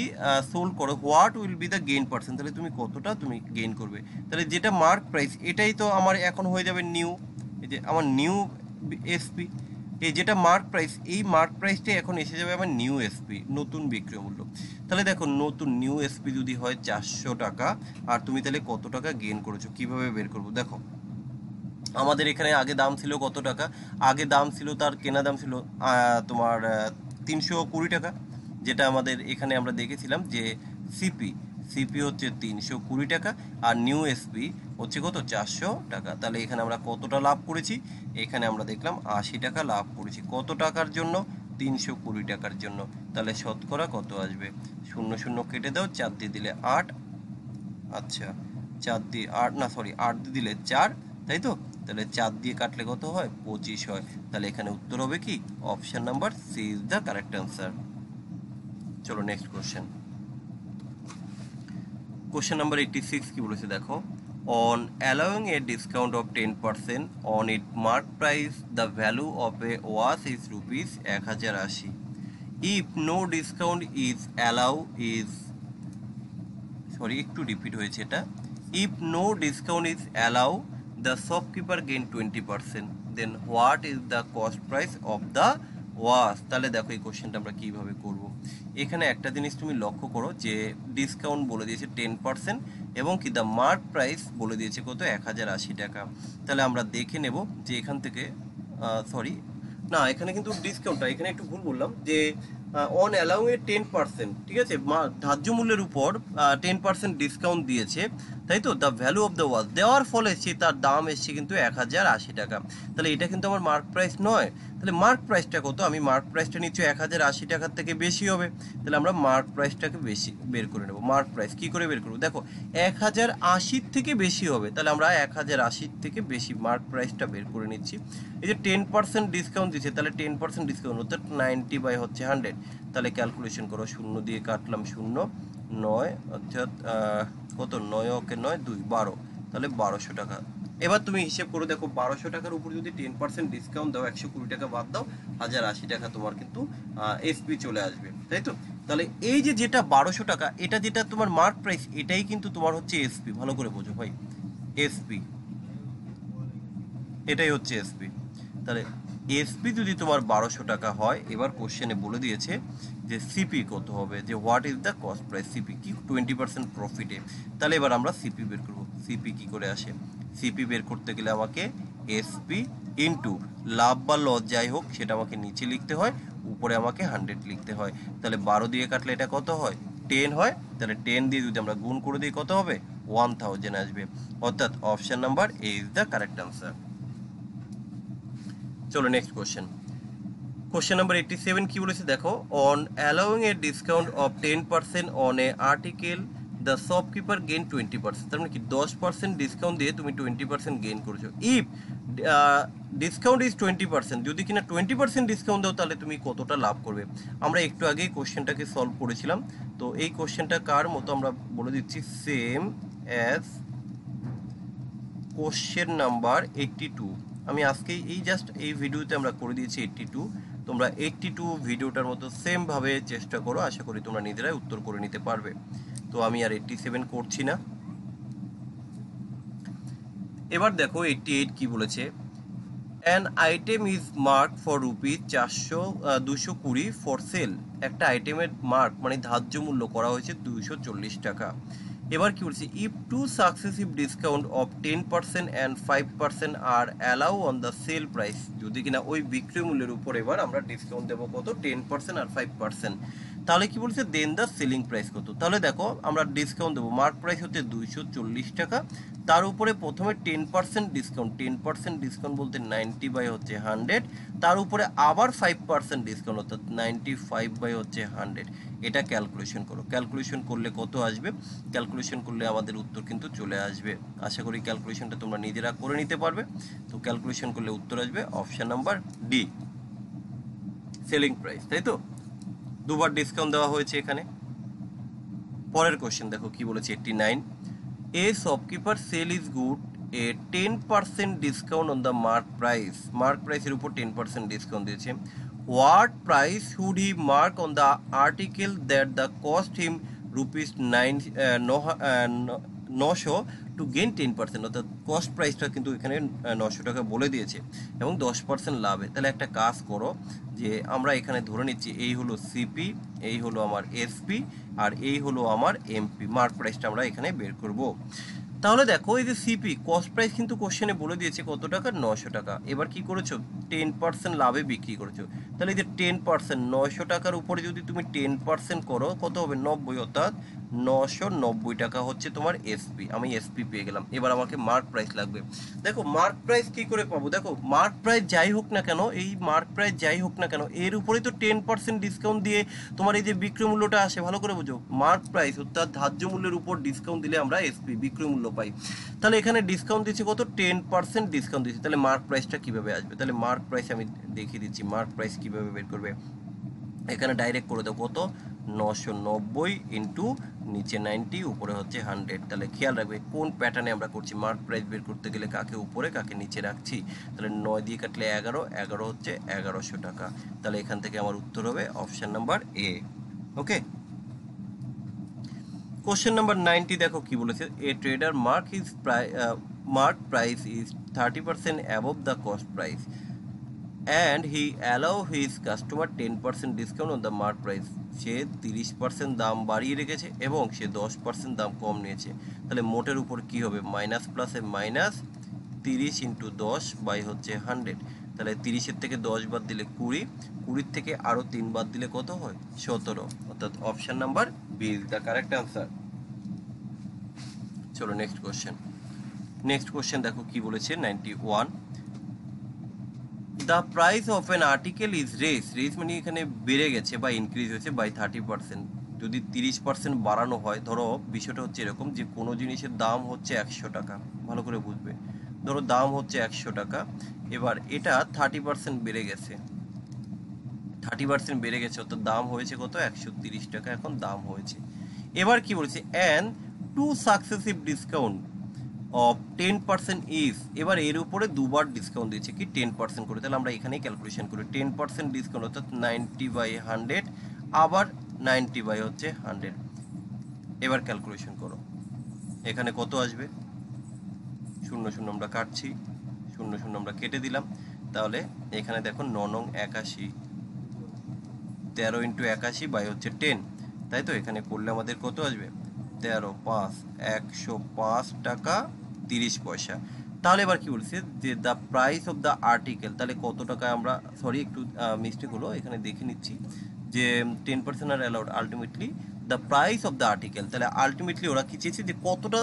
সোল্ড করো, what will be the gain percent, তাহলে তুমি কতটা তুমি গেইন করবে। তাহলে যেটা মার্ক প্রাইস এটাই তো আমার এখন হয়ে যাবে নিউ, এই যে আমার নিউ এসপি, এই যেটা মার্ক প্রাইস, এই মার্ক প্রাইসটাই এখন এসে যাবে আমার নিউ এসপি, নতুন বিক্রয় মূল্য। তাহলে দেখো নতুন নিউ এসপি যদি হয় 400 টাকা, আর তুমি তাহলে কত টাকা গেইন করেছো, কিভাবে বের করবো? দেখো আমাদের এখানে আগে দাম ছিল কত টাকা? আগে দাম ছিল, তার কেনা দাম ছিল তোমার 320 টাকা, যেটা আমাদের এখানে আমরা দেখেছিলাম যে সিপি হচ্ছে 320 টাকা, আর নিউ এসপি হচ্ছে কত? 400 টাকা। তাহলে এখানে আমরা কতটা লাভ করেছি? এখানে আমরা দেখলাম 80 টাকা লাভ করেছি। কত টাকার জন্য? 320 টাকার জন্য। তাহলে শতকরা কত আসবে? 0 0 কেটে দাও, 4 দিয়ে দিলে 8, আচ্ছা 4 দিয়ে 8 না সরি 8 দিয়ে দিলে 4, তাই তো? তাহলে 4 দিয়ে কাটলে কত হয়? 25 হয়। তাহলে এখানে উত্তর হবে কি? Option number C is the correct answer. চলো নেক্সট কোশ্চেন। কোশ্চেন নাম্বার 86 কি বলেছে দেখো। On allowing a discount of 10% on it mark price, the value of a watch is ₹1080। If no discount is allow is, sorry একটু রিপিট হয়েছে এটা। If no discount is allow, the shopkeeper gain 20%, then what is the cost price of the watch? তাহলে দেখো এই কোশ্চেনটা আমরা কীভাবে করব। এখানে একটা জিনিস তুমি লক্ষ্য করো যে ডিসকাউন্ট বলে দিয়েছে 10% এবং কি দ্য মার্ক প্রাইস বলে দিয়েছে কত? 1080 টাকা। তাহলে আমরা দেখে নেব যে এখান থেকে সরি না, এখানে কিন্তু ডিসকাউন্টটা এখানে একটু ভুল বললাম, যে অন অ্যালাউং এ 10%, ঠিক আছে, ধার্য মূল্যের উপর 10% ডিসকাউন্ট দিয়েছে, তাই তো? The value of the watch দেওয়ার ফলে সে তার দাম এসছে কিন্তু 1080 টাকা। তাহলে এটা কিন্তু আমার মার্ক প্রাইস নয়। তাহলে মার্ক প্রাইসটা কত? আমি মার্ক প্রাইসটা নিচ্ছি 1080 টাকার থেকে বেশি হবে। তাহলে আমরা মার্ক প্রাইসটাকে বেশি বের করে নেব। মার্ক প্রাইস কী করে বের করবো? দেখো 1080 থেকে বেশি হবে, তাহলে আমরা 1080 থেকে বেশি মার্ক প্রাইসটা বের করে নিচ্ছি। এই যে 10% ডিসকাউন্ট দিচ্ছে, তাহলে 10% ডিসকাউন্ট অর্থাৎ 90 বাই হচ্ছে 100। তাহলে ক্যালকুলেশন করো, 0 দিয়ে কাটলাম 0 9, অর্থাৎ কত? 9 ওকে 9 2 12, তাহলে 1200 টাকা। এবার তুমি হিসেব করে দেখো 1200 টাকার উপর যদি 10% ডিসকাউন্ট দাও, 120 টাকা বাদ দাও, 1080 টাকা তোমার কিন্তু এসপি চলে আসবে, তাই তো? তাহলে এই যে যেটা 1200 টাকা, এটা যেটা তোমার মার্ক প্রাইস, এটাই কিন্তু তোমার হচ্ছে এসপি। ভালো করে বোঝো ভাই, এসপি, এটাই হচ্ছে এসপি। তাহলে এসপি যদি তোমার 1200 টাকা হয়, এবার কোশ্চেনে বলে দিয়েছে যে সিপি কত হবে, যে what is the cost price CP, কি 20% প্রফিটে। তাহলে এবার আমরা সিপি বের করব। সিপি কি করে আসে? সিপি বের করতে গেলে আমাকে এসপি ইন্টু লাভ বা লস যাই হোক সেটা আমাকে নিচে লিখতে হয়, উপরে আমাকে 100 লিখতে হয়। তাহলে 12 দিয়ে কাটলে এটা কত হয়? 10 হয়। তাহলে 10 দিয়ে যদি আমরা গুণ করে দিই কত হবে? 1000 আসবে। অর্থাৎ option number A is the correct answer. চলো নেক্সট কোশ্চেন। কোশ্চেন নাম্বার 87 কি বলেছে দেখো, on allowing a discount of 10% on a article the shopkeeper gain 20%। তার মানে কি 10% ডিসকাউন্ট দিয়ে তুমি 20% গেইন করেছো। ইফ ডিসকাউন্ট ইজ 20%, যদি কিনা 20% ডিসকাউন্ট দাও তাহলে তুমি কতটা লাভ করবে? আমরা একটু আগেই কোশ্চেনটাকে সলভ করেছিলাম, তো এই কোশ্চেনটা কার মতো আমরা বলে দিচ্ছি, সেম অ্যাজ কোশ্চেন নাম্বার 82। আমি আজকেই এই জাস্ট এই ভিডিওতে আমরা করে দিয়েছি 82, তোমরা 82 ভিডিওটার মতো সেমভাবে চেষ্টা করো, আশা করি তোমরা নিজেরাই উত্তর করে নিতে পারবে। তো আমি আর 87 করছি না। এবার দেখো 88 কি বলেছে, an item is mark for rupees 220 for sale. একটা আইটেমের মার্ক মানে ধার্য মূল্য করা হয়েছে 240 টাকা। এবার কি বলছে, if two successive discount of 10% and 5% are allow on the sale price, যদি কিনা ওই বিক্রয় মূল্যের উপর এবার আমরা ডিসকাউন্ট দেবো কত, 10% আর 5%, তাহলে কি বলছে দেন দ্য সেলিং প্রাইস কত। তাহলে দেখো আমরা ডিসকাউন্ট দেবো, মার্ক প্রাইস হচ্ছে 240 টাকা, তার উপরে প্রথমে 10% ডিসকাউন্ট, 10% ডিসকাউন্ট বলতে 90 বাই হচ্ছে 100, তার উপরে আবার 5% ডিসকাউন্ট অর্থাৎ 95 বাই হচ্ছে 100। এটা ক্যালকুলেশন করো, ক্যালকুলেশন করলে কত আসবে? ক্যালকুলেশন করলে আমাদের উত্তর কিন্তু চলে আসবে। আশা করি ক্যালকুলেশনটা তোমরা নিজেরা করে নিতে পারবে। তো ক্যালকুলেশন করলে উত্তর আসবে option number D, selling price, তাই তো? দুবার ডিসকাউন্ট দেওয়া হয়েছে এখানে। পরের কোশ্চেন দেখো কি বলেছে 89, a shopkeeper sell is good a 10% discount on the mark price. Mark প্রাইসের উপর 10% ডিসকাউন্ট দিয়েছে। What price should he mark on the article that the cost him rupees 900 to gain 10%, অর্থাৎ কস্ট প্রাইসটা কিন্তু এখানে 900 টাকা বলে দিয়েছে এবং 10% লাভে। তাহলে একটা কাজ করো, যে আমরা এখানে ধরে নিচ্ছি এই হলো সিপি, এই হলো আমার এসপি, আর এই হলো আমার এমপি। মার্ক প্রাইসটা আমরা এখানে বের করব। তাহলে দেখো এই যে সিপি কস্ট প্রাইস কিন্তু কোশ্চেনে বলে দিয়েছে কত টাকা, 900 টাকা। এবার কি করেছো, 10% লাভে বিক্রি করেছো। তাহলে এই যে 10%, 900 টাকার উপরে যদি তুমি 10% করো কত হবে, 90, অর্থাৎ 990 টাকা হচ্ছে তোমার এসপি। আমি এসপি পেয়ে গেলাম। এবার আমাকে মার্ক প্রাইস লাগবে। দেখো মার্ক প্রাইস কি করে পাবো, দেখো মার্ক প্রাইস যাই হোক না কেন, এই মার্ক প্রাইস যাই হোক না কেন এর উপরেই তো 10% ডিসকাউন্ট দিয়ে তোমার এই যে বিক্রয় মূল্যটা আসে। ভালো করে বুঝো, মার্ক প্রাইস অর্থাৎ ধার্য মূল্যের উপর ডিসকাউন্ট দিলে আমরা এসপি বিক্রয় মূল্য পাই। তাহলে এখানে ডিসকাউন্ট দিচ্ছে কত, 10% ডিসকাউন্ট দিচ্ছে। তাহলে মার্ক প্রাইসটা কিভাবে আসবে? তাহলে মার্ক প্রাইস আমি দেখিয়ে দিচ্ছি, মার্ক প্রাইস কিভাবে বের করবে। এখানে ডাইরেক্ট করে দাও কত, 990 ইন্টু নিচে 90, উপরে হচ্ছে 100। তাহলে খেয়াল রাখবে কোন প্যাটার্নে আমরা করছি। মার্ক প্রাইস বের করতে গেলে কাকে উপরে কাকে নিচে রাখছি। তাহলে 9 দিয়ে কাটলে 11, 11 হচ্ছে 1100 টাকা। তাহলে এখান থেকে আমার উত্তর হবে option number A. Okay, question number 90 দেখো কি বলেছে, a trader mark price is 30% above the cost price and he allow his customer 10% discount on the mark price. সে 30% দাম বাড়িয়ে রেখেছে এবং সে 10% দাম কম নিয়েছে। তাহলে মোটের উপর কি হবে, মাইনাস প্লাসে মাইনাস, 30 ইন্টু 10 বাই হচ্ছে 100। তাহলে 30-এর থেকে 10 বাদ দিলে 20, 20 থেকে আরও 3 বাদ দিলে কত হয়, 17। অর্থাৎ option number B is the correct answer. চলো নেক্সট কোশ্চেন। নেক্সট কোশ্চেন দেখো কি বলেছে 91, the price of an article is raised মানে এখানে বেড়ে গেছে বা ইনক্রিজ হয়েছে বাই 30%। যদি 30% বাড়ানো হয়, ধরো বিষয়টা হচ্ছে এরকম যে কোনো জিনিসের দাম হচ্ছে 100 টাকা, ভালো করে বুঝবে। ধরো দাম হচ্ছে 100 টাকা, এবার এটা 30% বেড়ে গেছে, 30% বেড়ে গেছে, অর্থাৎ দাম হয়েছে কত, 130 টাকা এখন দাম হয়েছে। এবার কি বলছে, and two successive discount of 10% is, এবার এর উপরে দুবার ডিসকাউন্ট দিয়েছে কি 10% করে। তাহলে আমরা এখানেই ক্যালকুলেশন করি, 10% ডিসকাউন্ট অর্থাৎ 90 বাই 100, আবার 90 বাই হচ্ছে 100। এবার ক্যালকুলেশন করো, এখানে কত আসবে, 0 0 আমরা কাটছি, 0 0 আমরা কেটে দিলাম। তাহলে এখানে দেখো 9 নং 81, 13 ইন্টু 81 বাই হচ্ছে 10, তাই তো? এখানে করলে আমাদের কত আসবে? 13 5 105 টাকা 30 পয়সা। তাহলে এবার কি বলছে যে the price of the article, তাহলে কত টাকায় আমরা, সরি একটু মিস্টেক হলো, এখানে দেখে নিচ্ছি যে 10% আর allowed, ultimately the price of the article, তাহলে আলটিমেটলি ওরা কি চেয়েছে যে কতটা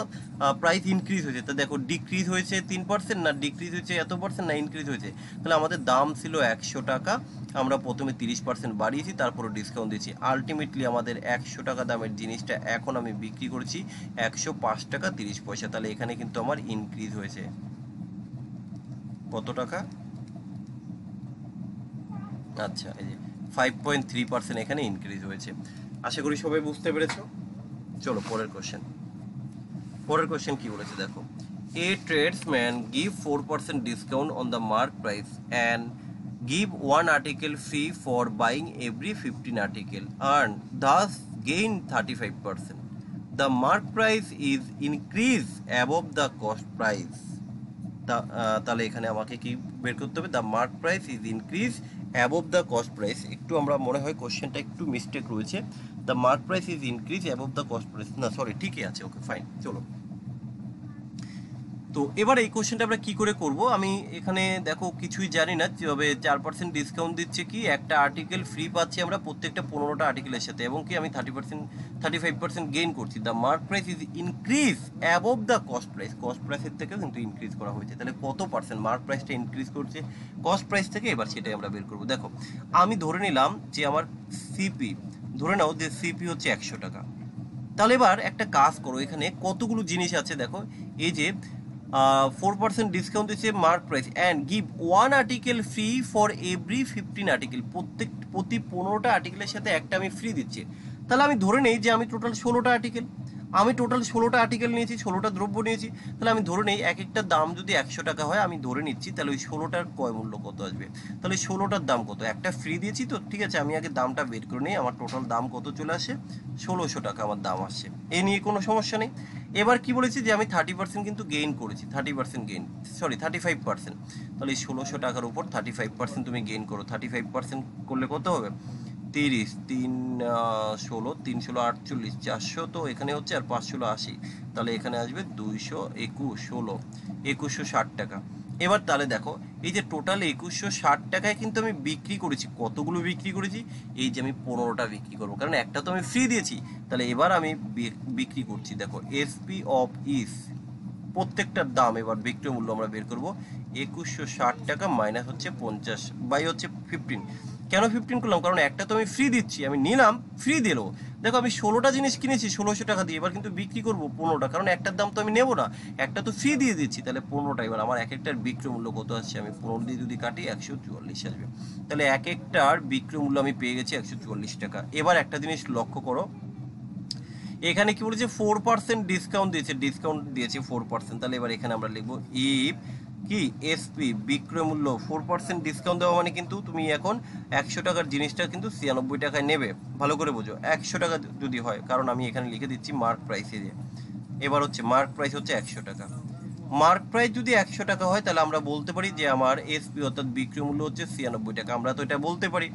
প্রাইস ইনক্রিজ হয়েছে। তা দেখো ডিক্রিজ হয়েছে 3%, না ডিক্রিজ হয়েছে এত পার্সেন্ট, না ইনক্রিজ হয়েছে। তাহলে আমাদের দাম ছিল 100 টাকা, আমরা প্রথমে 30% বাড়িয়েছি, তারপরে ডিসকাউন্ট দিয়েছি। আলটিমেটলি আমাদের 100 টাকা দামের জিনিসটা এখন আমি বিক্রি করেছি 105 টাকা 30 পয়সা। তাহলে এখানে কিন্তু আমার ইনক্রিজ হয়েছে কত টাকা? আচ্ছা, এই যে 5.3% এখানে ইনক্রিজ হয়েছে। আশা করি সবাই বুঝতে পেরেছো। চলো পরের কোশ্চেন। পরের কোশ্চেন কি বলেছে দেখো, a tradesman give 4% discount on the mark price and give one article free for buying every 15 article and thus gain 35%. The mark price is increased above the cost price. তাহলে এখানে আমাকে কি বের করতে হবে? The mark price is increase above the cost price. একটু আমরা মনে হয় কোশ্চেনটা একটু মিস্টেক রয়েছে, the mark price is increase above the cost price, না সরি ঠিকই আছে, ওকে ফাইন। চলো তো এবার এই কোশ্চেনটা আমরা কি করে করব, আমি এখানে দেখো কিছুই জানি না, তবে 4% ডিসকাউন্ট দিচ্ছে, কি একটা আর্টিকেল ফ্রি পাচ্ছি আমরা প্রত্যেকটা 15টা আর্টিকেলের সাথে, এবং কি আমি 35% গেইন করছি। The mark price is increase above the cost price, cost প্রাইসের থেকেও কিন্তু ইনক্রিজ করা হয়েছে। তাহলে কত পার্সেন্ট মার্ক প্রাইসটা ইনক্রিজ করছে কস্ট প্রাইস থেকে, এবার সেটাই আমরা বের করবো। দেখো আমি ধরে নিলাম যে আমার সিপি, ধরে নাও যে সিপি হচ্ছে 100 টাকা। তাহলে এবার একটা কাজ করো, এখানে কতগুলো জিনিস আছে দেখো, এই যে 4% ডিসকাউন্ট দিচ্ছে mark price and give one article free for every 15 article, প্রতি 15টা আর্টিকেলের সাথে একটা আমি ফ্রি দিচ্ছি। তাহলে আমি ধরে নেই যে আমি টোটাল 16টা আর্টিকেল, আমি টোটাল 16টা আর্টিকেল নিয়েছি, 16টা দ্রব্য নিয়েছি। তাহলে আমি ধরে নেই এক একটা দাম যদি 100 টাকা হয়, আমি ধরে নিচ্ছি, তাহলে ওই 16টার ক্রয় মূল্য কত আসবে? তাহলে 16টার দাম কত? একটা ফ্রি দিয়েছি তো, ঠিক আছে, আমি আগে দামটা বের করে নিই। আমার টোটাল দাম কত চলে আসে? 1600 টাকা আমার দাম আসছে, এ নিয়ে কোনো সমস্যা নেই। এবার কি বলেছি যে আমি 30% কিন্তু গেইন করেছি, 30% গেইন, সরি 35%। তাহলে এই 1600 টাকার উপর 35% তুমি গেইন করো, 35% করলে কত হবে? 30, 3 16, 3 16 48, 400, তো এখানে হচ্ছে আর 5 16 80, তাহলে এখানে আসবে 221, 16 2160 টাকা। এবার তাহলে দেখো এই যে টোটাল 2160 টাকায় কিন্তু আমি বিক্রি করেছি, কতগুলো বিক্রি করেছি? এই যে আমি 15টা বিক্রি করবো, কারণ একটা তো আমি ফ্রি দিয়েছি। তাহলে এবার আমি বিক্রি করছি, দেখো এসপি অফ ইস, প্রত্যেকটার দাম এবার বিক্রয় মূল্য আমরা বের করবো 2160 টাকা মাইনাস হচ্ছে 50 বাই হচ্ছে 15। কেন 15 করলাম? কারণ একটা তো আমি ফ্রি দিচ্ছি, আমি নিলাম ফ্রি দিলো। দেখো আমি 16টা জিনিস কিনেছি 1600 টাকা দিয়ে, এবার কিন্তু বিক্রি করবো 15টা, কারণ একটার দাম তো আমি নেবো না, একটা তো ফ্রি দিয়ে দিচ্ছি। তাহলে 15টা, এবার আমার এক একটার বিক্রয় মূল্য কত আসছে? আমি 15 দিয়ে যদি কাটি 144 আসবে। তাহলে এক একটার বিক্রয় মূল্য আমি পেয়ে গেছি 144 টাকা। এবার একটা জিনিস লক্ষ্য করো, এখানে কি বলেছে 4% ডিসকাউন্ট দিয়েছে 4%। তাহলে এবার এখানে আমরা লিখবো ইফ কি এসপি বিক্রয় মূল্য 4% ডিসকাউন্ট দেওয়া মানে কিন্তু তুমি এখন 100 টাকার জিনিসটা কিন্তু 96 টাকায় নেবে। ভালো করে বোঝো, 100 টাকা যদি হয়, কারণ আমি এখানে লিখে দিচ্ছি মার্ক প্রাইসে দিয়ে। এবার হচ্ছে মার্ক প্রাইস হচ্ছে 100 টাকা। মার্ক প্রাইস যদি 100 টাকা হয়, তাহলে আমরা বলতে পারি যে আমার এসপি অর্থাৎ বিক্রয় মূল্য হচ্ছে 96 টাকা, আমরা তো এটা বলতে পারি।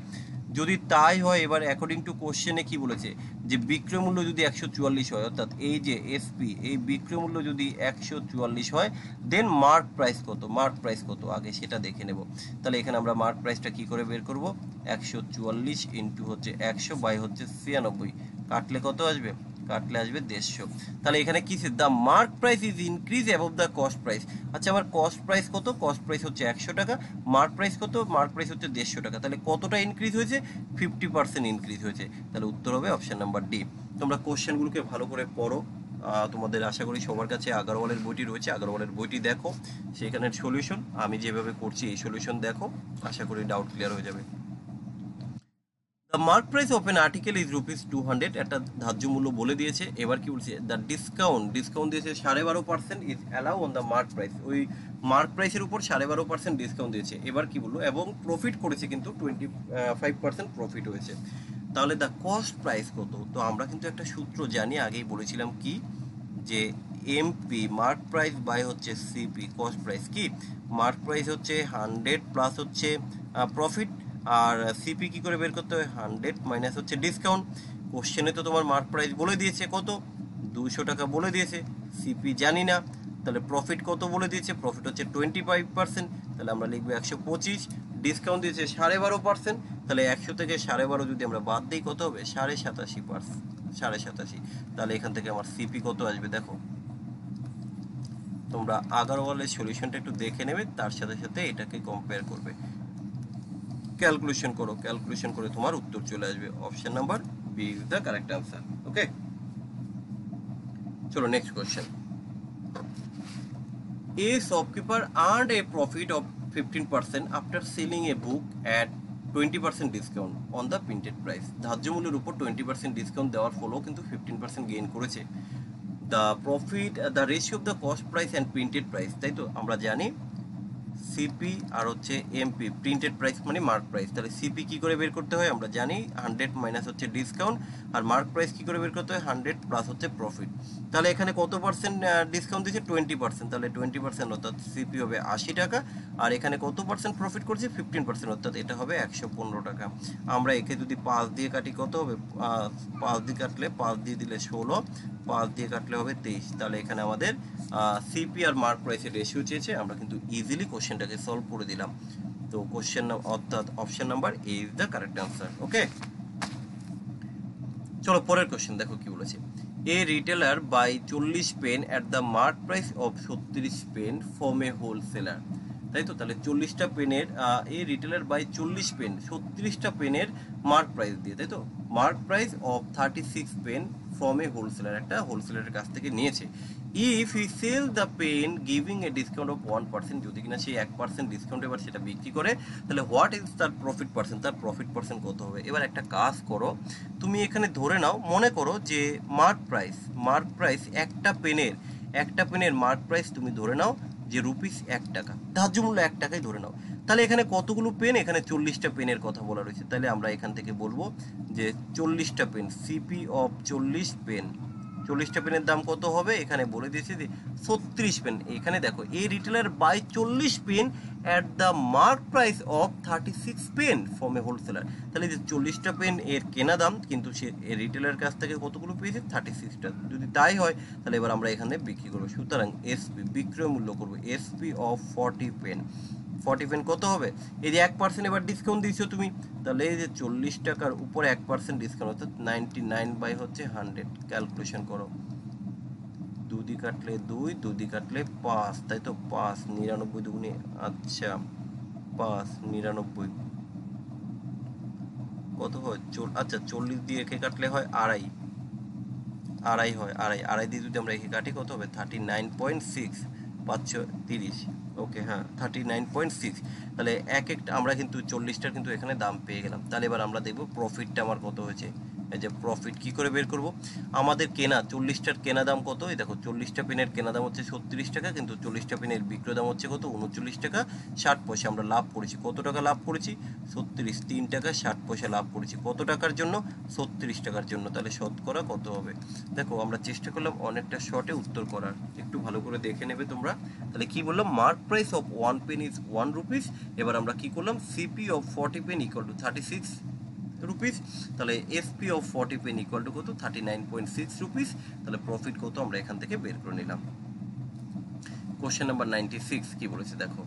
যদি তাই হয়, এবার অ্যাকর্ডিং টু কোশ্চেনে কি বলেছে যে বিক্রয় মূল্য যদি 144 হয়, অর্থাৎ এই যে এসপি এই বিক্রয় মূল্য যদি 144 হয়, দেন মার্ক প্রাইস কত? মার্ক প্রাইস কত আগে সেটা দেখে নেব। তাহলে এখানে আমরা মার্ক প্রাইসটা কি করে বের করব? 144 ইন্টু হচ্ছে 100 বাই হচ্ছে 96, কাটলে কত আসবে? কাটলে আসবে 150। তাহলে এখানে কি the mark price is increase above the cost price. আচ্ছা আমার কস্ট প্রাইস কত? কস্ট প্রাইস হচ্ছে 100 টাকা, মার্ক প্রাইস কত? মার্ক প্রাইস হচ্ছে 150 টাকা। তাহলে কতটা ইনক্রিজ হয়েছে? 50% ইনক্রিজ হয়েছে। তাহলে উত্তর হবে অপশন নাম্বার ডি। তোমরা কোশ্চেনগুলোকে ভালো করে পড়ো, তোমাদের আশা করি সবার কাছে আগারওয়ালের বইটি রয়েছে, আগারওয়ালের বইটি দেখো, সেখানের সলিউশন আমি যেভাবে করছি এই সলিউশন দেখো, আশা করি ডাউট ক্লিয়ার হয়ে যাবে। The mark price of an article is ₹200, একটা ধার্য মূল্য বলে দিয়েছে। এবার কি বলছে? দ্য ডিসকাউন্ট দিয়েছে 12.5% is allow on the mark price, ওই মার্ক প্রাইসের উপর 12.5% ডিসকাউন্ট দিয়েছে। এবার কি বললো? এবং প্রফিট করেছে কিন্তু 25% প্রফিট হয়েছে। তাহলে দ্য কস্ট প্রাইস কত? তো আমরা কিন্তু একটা সূত্র জানি, আগেই বলেছিলাম কি, যে এমপি মার্ক প্রাইস বাই হচ্ছে সিপি কস্ট প্রাইস, কি মার্ক প্রাইস হচ্ছে 100 প্লাস হচ্ছে প্রফিট, আর সিপি কি করে বের করতে হয় 100 মাইনাস হচ্ছে ডিসকাউন্ট। কোশ্চেনে তো তোমার মার্ক প্রাইস বলে দিয়েছে কত 200 টাকা বলে দিয়েছে, সিপি জানি না, তাহলে প্রফিট কত বলে দিয়েছে, প্রফিট হচ্ছে 25%, তাহলে আমরা লিখবো 125, ডিসকাউন্ট দিয়েছে 12.5%, তাহলে 100 থেকে 12.5 যদি আমরা বাদ দিই কত হবে 87.5%, 87.5, তাহলে এখান থেকে আমার সিপি কত আসবে দেখো। তোমরা আগারওয়ালের সলিউশনটা একটু দেখে নেবে, তার সাথে সাথে এটাকে কম্পেয়ার করবে, ক্যালকুলেশন করো, ক্যালকুলেশন করে তোমার উত্তর চলে আসবে। Option number B is the correct answer. Okay, চলো next question. A shopkeeper earned a profit of 15% after selling a book at 20% discount on the printed price. ধার্য মূল্যের উপর 20% ডিসকাউন্ট দেওয়ার ফলেও কিন্তু 15% গেইন করেছে। The profit the ratio of the cost price and printed price, তাই তো আমরা জানি সিপি আর হচ্ছে এমপি, প্রিন্টেড প্রাইস মানে মার্ক প্রাইস, তাহলে সিপি কি করে বের করতে হয় আমরা জানি 100 মাইনাস হচ্ছে ডিসকাউন্ট, আর মার্ক প্রাইস কি করে বের করতে হয় 100 প্লাস হচ্ছে প্রফিট। তাহলে এখানে কত পার্সেন্ট ডিসকাউন্ট দিয়েছে 20%, তাহলে 20% অর্থাৎ সিপি হবে 80 টাকা, আর এখানে কত পার্সেন্ট প্রফিট করছে 15%, অর্থাৎ এটা হবে 115 টাকা। আমরা একে যদি 5 দিয়ে কাটি কত হবে, 5 দিয়ে কাটলে 5 দিয়ে দিলে 16, 5 দিয়ে কাটলে হবে 23, তাহলে এখানে আমাদের সিপি আর মার্ক প্রাইসের রেশিও চেয়েছে, আমরা কিন্তু ইজিলি কোশ্চেনটাকে সলভ করে দিলাম। তো কোশ্চেন অর্থাৎ option number A is the correct answer. Okay, চলো পরের কোশ্চেন দেখো কি বলেছে। A retailer buy 40 pen at the mark price of 36 pen from a wholesaler, তাই তো, তাহলে 40টা পেনের এই রিটেলার বাই 40 পেন 36টা পেনের মার্ক প্রাইস দিয়ে, তাই তো, mark price of 36 pen from a wholesaler, একটা হোলসেলারের কাছ থেকে নিয়েছে। If he sell the pen giving a discount of 1%, যদি কিনা সেই 1% ডিসকাউন্ট এবার সেটা বিক্রি করে, তাহলে হোয়াট ইজ তার প্রফিট পার্সেন্ট, তার প্রফিট পার্সেন্ট কত হবে। এবার একটা কাজ করো, তুমি এখানে ধরে নাও, মনে করো যে মার্ক প্রাইস একটা পেনের মার্ক প্রাইস তুমি ধরে নাও যে রুপিস 1 টাকা, ধার্য মূল্য 1 টাকাই ধরে নাও। তাহলে এখানে কতগুলো পেন, এখানে 40টা পেনের কথা বলা রয়েছে, তাহলে আমরা এখান থেকে বলবো যে 40টা পেন, সিপি অফ 40 পেন, 40টা পেনের দাম কত হবে, এখানে বলে দিয়েছে যে 36 পেন। এখানে দেখো এই retailer buy 40 pen at the mark price of 36 pen from a wholesaler, তাহলে যে 40টা পেন এর কেনা দাম, কিন্তু সে রিটেলার কাছ থেকে কতগুলো পেয়েছে 36টা, যদি তাই হয় তাহলে এবার আমরা এখানে বিক্রি করবো। সুতরাং এসপি বিক্রয় মূল্য করবো এসপি অফ 40 পেন, 40 পেন কত হবে, এই যে 1% এবার ডিসকাউন্ট দিয়েছো তুমি, তাহলে এই যে 40 টাকার উপর 1% ডিসকাউন্ট অর্থাৎ 99 বাই হচ্ছে 100, ক্যালকুলেশন করো, 2 দিয়ে কাটলে 2, 2 দিয়ে কাটলে 5, তাই তো 5, 99 দুগুণে, আচ্ছা 5 99 কত হয়, আচ্ছা 40 দিয়ে একে কাটলে হয় আড়াই হয়, আড়াই দিয়ে যদি আমরা একে কাটি কত হবে 39.6, 530, ওকে হ্যাঁ 39.6, তাহলে একটা আমরা কিন্তু 40টার কিন্তু এখানে দাম পেয়ে গেলাম। তাহলে এবার আমরা দেখবো প্রফিটটা আমার কত হয়েছে। এই যে প্রফিট কি করে বের করব, আমাদের কেনা 40টার কেনা দাম কত, এই দেখো 40টা পেনের কেনা দাম হচ্ছে 36 টাকা, কিন্তু 40টা পেনের বিক্রয় দাম হচ্ছে কত 39 টাকা 60 পয়সা। আমরা লাভ করেছি কত টাকা লাভ করেছি 36, 3 টাকা 60 পয়সা লাভ করেছি কত টাকার জন্য 36 টাকার জন্য। তাহলে শতকরা কত হবে, দেখো আমরা চেষ্টা করলাম অনেকটা শর্টে উত্তর করার, একটু ভালো করে দেখে নেবে তোমরা। তাহলে কি বললাম, mark price of 1 pen is 1 rupees. এবার আমরা কি করলাম, CP of 40 pen equal to 36 rupees, তাহলে SP of 40 pen equal to কত 39.6 রুপিস। তাহলে প্রফিট কত আমরা এখান থেকে বের করে নিলাম। কোশ্চেন নাম্বার 96 কি বলেছে দেখো,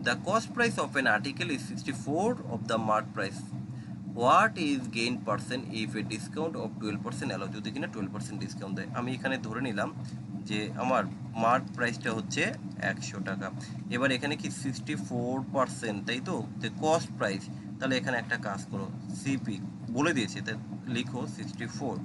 the cost price of an article is 64 of the mark price, what is gain percent if A discount of 12% allow, যদি কিনা 12% ডিসকাউন্ট দেয়। আমি এখানে ধরে নিলাম যে আমার মার্ক প্রাইসটা হচ্ছে 100 টাকা, এবার এখানে কি 64%, তাই তো, যে কস্ট প্রাইস, তাহলে এখানে একটা কাজ করো, সিপি বলে দিয়েছে তাই লিখো 64।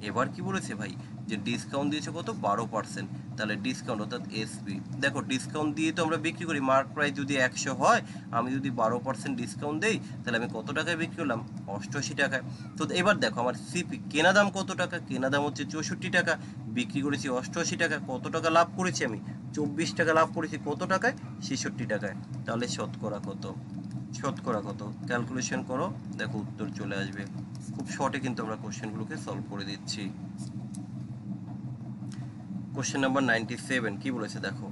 এবার কি বলেছে ভাই, যে ডিসকাউন্ট দিয়েছে কত 12%, তাহলে ডিসকাউন্ট অর্থাৎ এসপি, দেখো ডিসকাউন্ট দিয়ে তো আমরা বিক্রি করি, মার্ক প্রাইস যদি 100 হয়, আমি যদি 12% ডিসকাউন্ট দেই, তাহলে আমি কত টাকায় বিক্রি করলাম 88 টাকায়। তো এবার দেখো আমার সিপি কেনা দাম কত টাকা, কেনা দাম হচ্ছে 64 টাকা, বিক্রি করেছি 88 টাকা, কত টাকা লাভ করেছি আমি 24 টাকা লাভ করেছি কত টাকায় 66 টাকায়। তাহলে শতকরা কত, ক্যালকুলেশন করো, দেখো উত্তর চলে আসবে। খুব শর্টে কিন্তু আমরা কোশ্চেনগুলোকে সলভ করে দিচ্ছি। কোশ্চেন নাম্বার 97 কি বলেছে দেখো,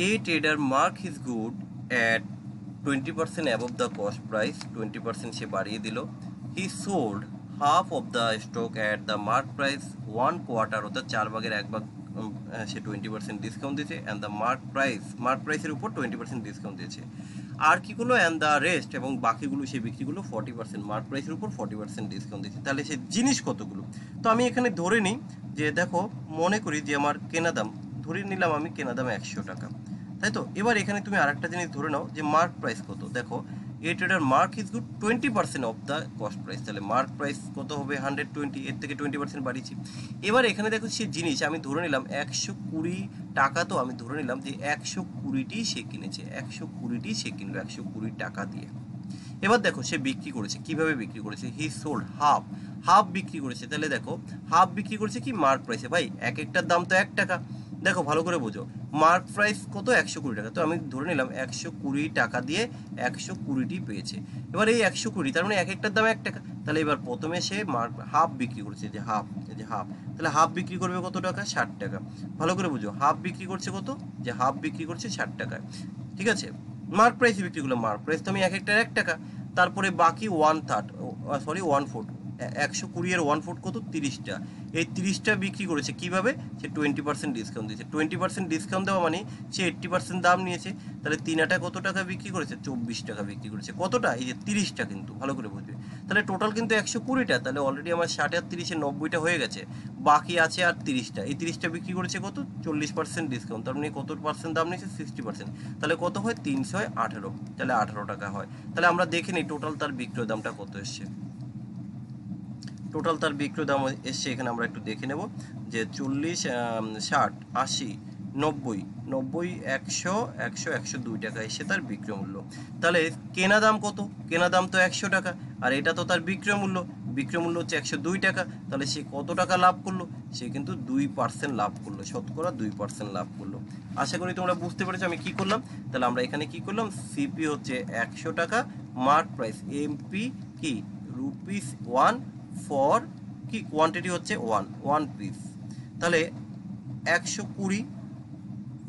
a trader mark his good at 20% above the cost price, 20% সে বাড়িয়ে দিল। He sold half of the stock at the mark price 1/4, অর্থাৎ 4/1 সে 20% ডিসকাউন্ট দিয়েছে। অ্যান্ড দ্য মার্ক প্রাইসের উপর 20% ডিসকাউন্ট দিয়েছে। আর কি করলো, অ্যান্ড দ্য রেস্ট, এবং বাকিগুলো সে বিক্রিগুলো 40% মার্ক প্রাইসের উপর 40% ডিসকাউন্ট দিয়েছে। তাহলে সে জিনিস কতগুলো, তো আমি এখানে ধরে নিই যে দেখো, মনে করি যে আমার কেনা দাম, ধরে নিলাম আমি কেনা দাম 100 টাকা, তাই তো। এবার এখানে তুমি আরেকটা জিনিস ধরে নাও যে মার্ক প্রাইস কত, দেখো a trader mark is good 20% of the cost price, তাহলে মার্ক প্রাইস কত হবে 120, এর থেকে 20% বাড়িয়েছি। এবার এখানে দেখো সে জিনিস আমি ধরে নিলাম 120 টাকা, তো আমি ধরে নিলাম যে 120টি সে কিনেছে, 120টি সে কিনলো 120 টাকা দিয়ে। এবার দেখো সে বিক্রি করেছে, কিভাবে বিক্রি করেছে, হি সোল্ড হাফ বিক্রি করেছে। তাহলে দেখো হাফ বিক্রি করেছে কি মার্ক প্রাইসে, ভাই এক একটার দাম তো 1 টাকা, দেখো ভালো করে বোঝো, মার্ক প্রাইস কত 120 টাকা, তো আমি ধরে নিলাম 120 টাকা দিয়ে 120টি পেয়েছে। এবার এই 120, তার মানে এক একটার দাম 1 টাকা, তাহলে এবার প্রথমে সে হাফ বিক্রি করেছে, যে হাফ, তাহলে হাফ বিক্রি করবে কত টাকা, 60 টাকা। ভালো করে বুঝো, হাফ বিক্রি করছে কত, যে হাফ বিক্রি করছে 60 টাকায়, ঠিক আছে। মার্ক প্রাইস বিক্রি করলাম, মার্ক প্রাইস তো আমি এক একটার 1 টাকা, তারপরে বাকি 1/4, 120 এর 1/4 কত, 30টা। এই 30টা বিক্রি করেছে কিভাবে, সে 20% ডিসকাউন্ট দিয়েছে। 20% ডিসকাউন্ট দেওয়া মানে সে 80% দাম নিয়েছে, তাহলে 3 কত টাকা বিক্রি করেছে, 24 টাকা বিক্রি করেছে। কতটা, এই যে 30টা, কিন্তু ভালো করে বুঝবে। তাহলে টোটাল কিন্তু 120টা, তাহলে অলরেডি আমার 60 আর 30-এ 90টা হয়ে গেছে, বাকি আছে আর 30টা। এই 30টা বিক্রি করেছে কত, 40% ডিসকাউন্ট, তার মানে কত পার্সেন্ট দাম নিয়েছে, 60%। তাহলে কত হয়, 318, তাহলে 18 টাকা হয়। তাহলে আমরা দেখে নিই টোটাল তার বিক্রয় দামটা কত এসছে। টোটাল তার বিক্রয় দাম এসছে, এখানে আমরা একটু দেখে নেব যে 40, 60, 80, 90, 100, 102 টাকা এসে তার বিক্রয় মূল্য। তাহলে কেনা দাম কত, কেনা দাম তো 100 টাকা, আর এটা তো তার বিক্রয় মূল্য হচ্ছে 102 টাকা। তাহলে সে কত টাকা লাভ করলো, সে কিন্তু 2% লাভ করলো, শতকরা 2% লাভ করলো। আশা করি তোমরা বুঝতে পেরেছো আমি কি করলাম। তাহলে আমরা এখানে কি করলাম, সিপি হচ্ছে 100 টাকা, মার্ক প্রাইস এমপি কি রুপিস 1, ফর কি কোয়ান্টিটি হচ্ছে 1 পিস, তাহলে 120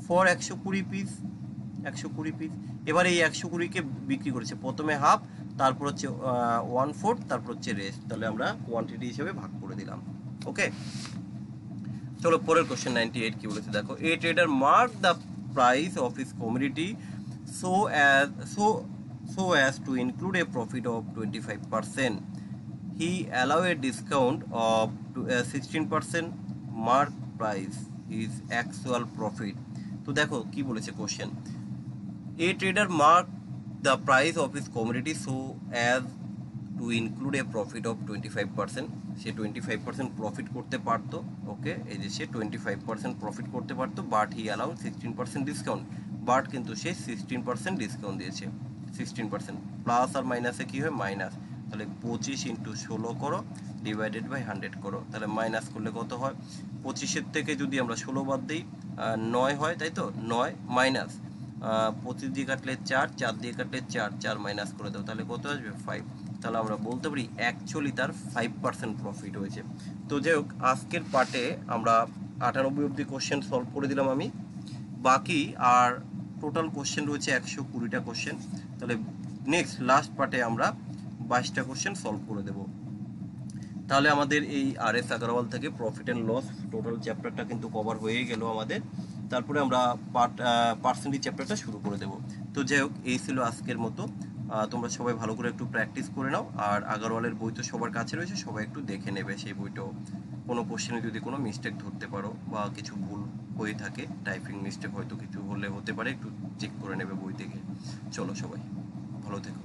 ফর 120 পিস, 120 পিস। এবার এই 120কে বিক্রি করেছে, প্রথমে হাফ, তারপর হচ্ছে 1/4, তারপর হচ্ছে রেস্ট, তাহলে আমরা কোয়ান্টিটি হিসেবে ভাগ করে দিলাম। ওকে, চলো পরের কোশ্চেন 98 কি বলেছে দেখো, a trader mark the price of his commodity so as to include a profit of 25%. He allow a discount of 16%. Mark price is actual profit. তো দেখো কি বলেছে question, A trader mark the price of his commodity so as to include A profit of 25%। Say 25% profit করতে পারতো, ওকে, এই যে সে 25% প্রফিট করতে পারতো, but he allow 16% discount, but কিন্তু সে 16% ডিসকাউন্ট দিয়েছে। 16% প্লাস আর মাইনাসে কি হয়, মাইনাস, তাহলে 25 × 16 করো, ডিভাইডেড বাই 100 করো, তাহলে মাইনাস করলে কত হয়, 25-এর থেকে যদি আমরা 16 বাদ দিই 9 হয়, তাই তো, 9 মাইনাস 25 দিয়ে কাটলে 4, 4 দিয়ে কাটলে 4, 4 মাইনাস করে দাও, তাহলে কত আসবে 5। তাহলে আমরা বলতে পারি অ্যাকচুয়ালি তার 5% প্রফিট হয়েছে। তো যাই হোক, আজকের পার্টে আমরা 98 অবধি কোশ্চেন সলভ করে দিলাম আমি, বাকি আর টোটাল কোশ্চেন রয়েছে 120টা কোশ্চেন। তাহলে নেক্সট লাস্ট পার্টে আমরা 22টা কোশ্চেন সলভ করে দেব। তাহলে আমাদের এই RS আগরওয়াল থেকে প্রফিট অ্যান্ড লস টোটাল চ্যাপ্টারটা কিন্তু কভার হয়েই গেল আমাদের। তারপরে আমরা পার্সেন্টেজ চ্যাপ্টারটা শুরু করে দেব। তো যাই হোক, এই ছিল আজকের মতো। তোমরা সবাই ভালো করে একটু প্র্যাকটিস করে নাও, আর আগরওয়ালের বই তো সবার কাছে রয়েছে, সবাই একটু দেখে নেবে সেই বইটাও। কোনো কোশ্চেনে যদি কোনো মিস্টেক ধরতে পারো বা কিছু ভুল হয়ে থাকে, টাইপিং মিস্টেক হয়তো কিছু হলে হতে পারে, একটু চেক করে নেবে বই থেকে। চলো সবাই ভালো থেকো।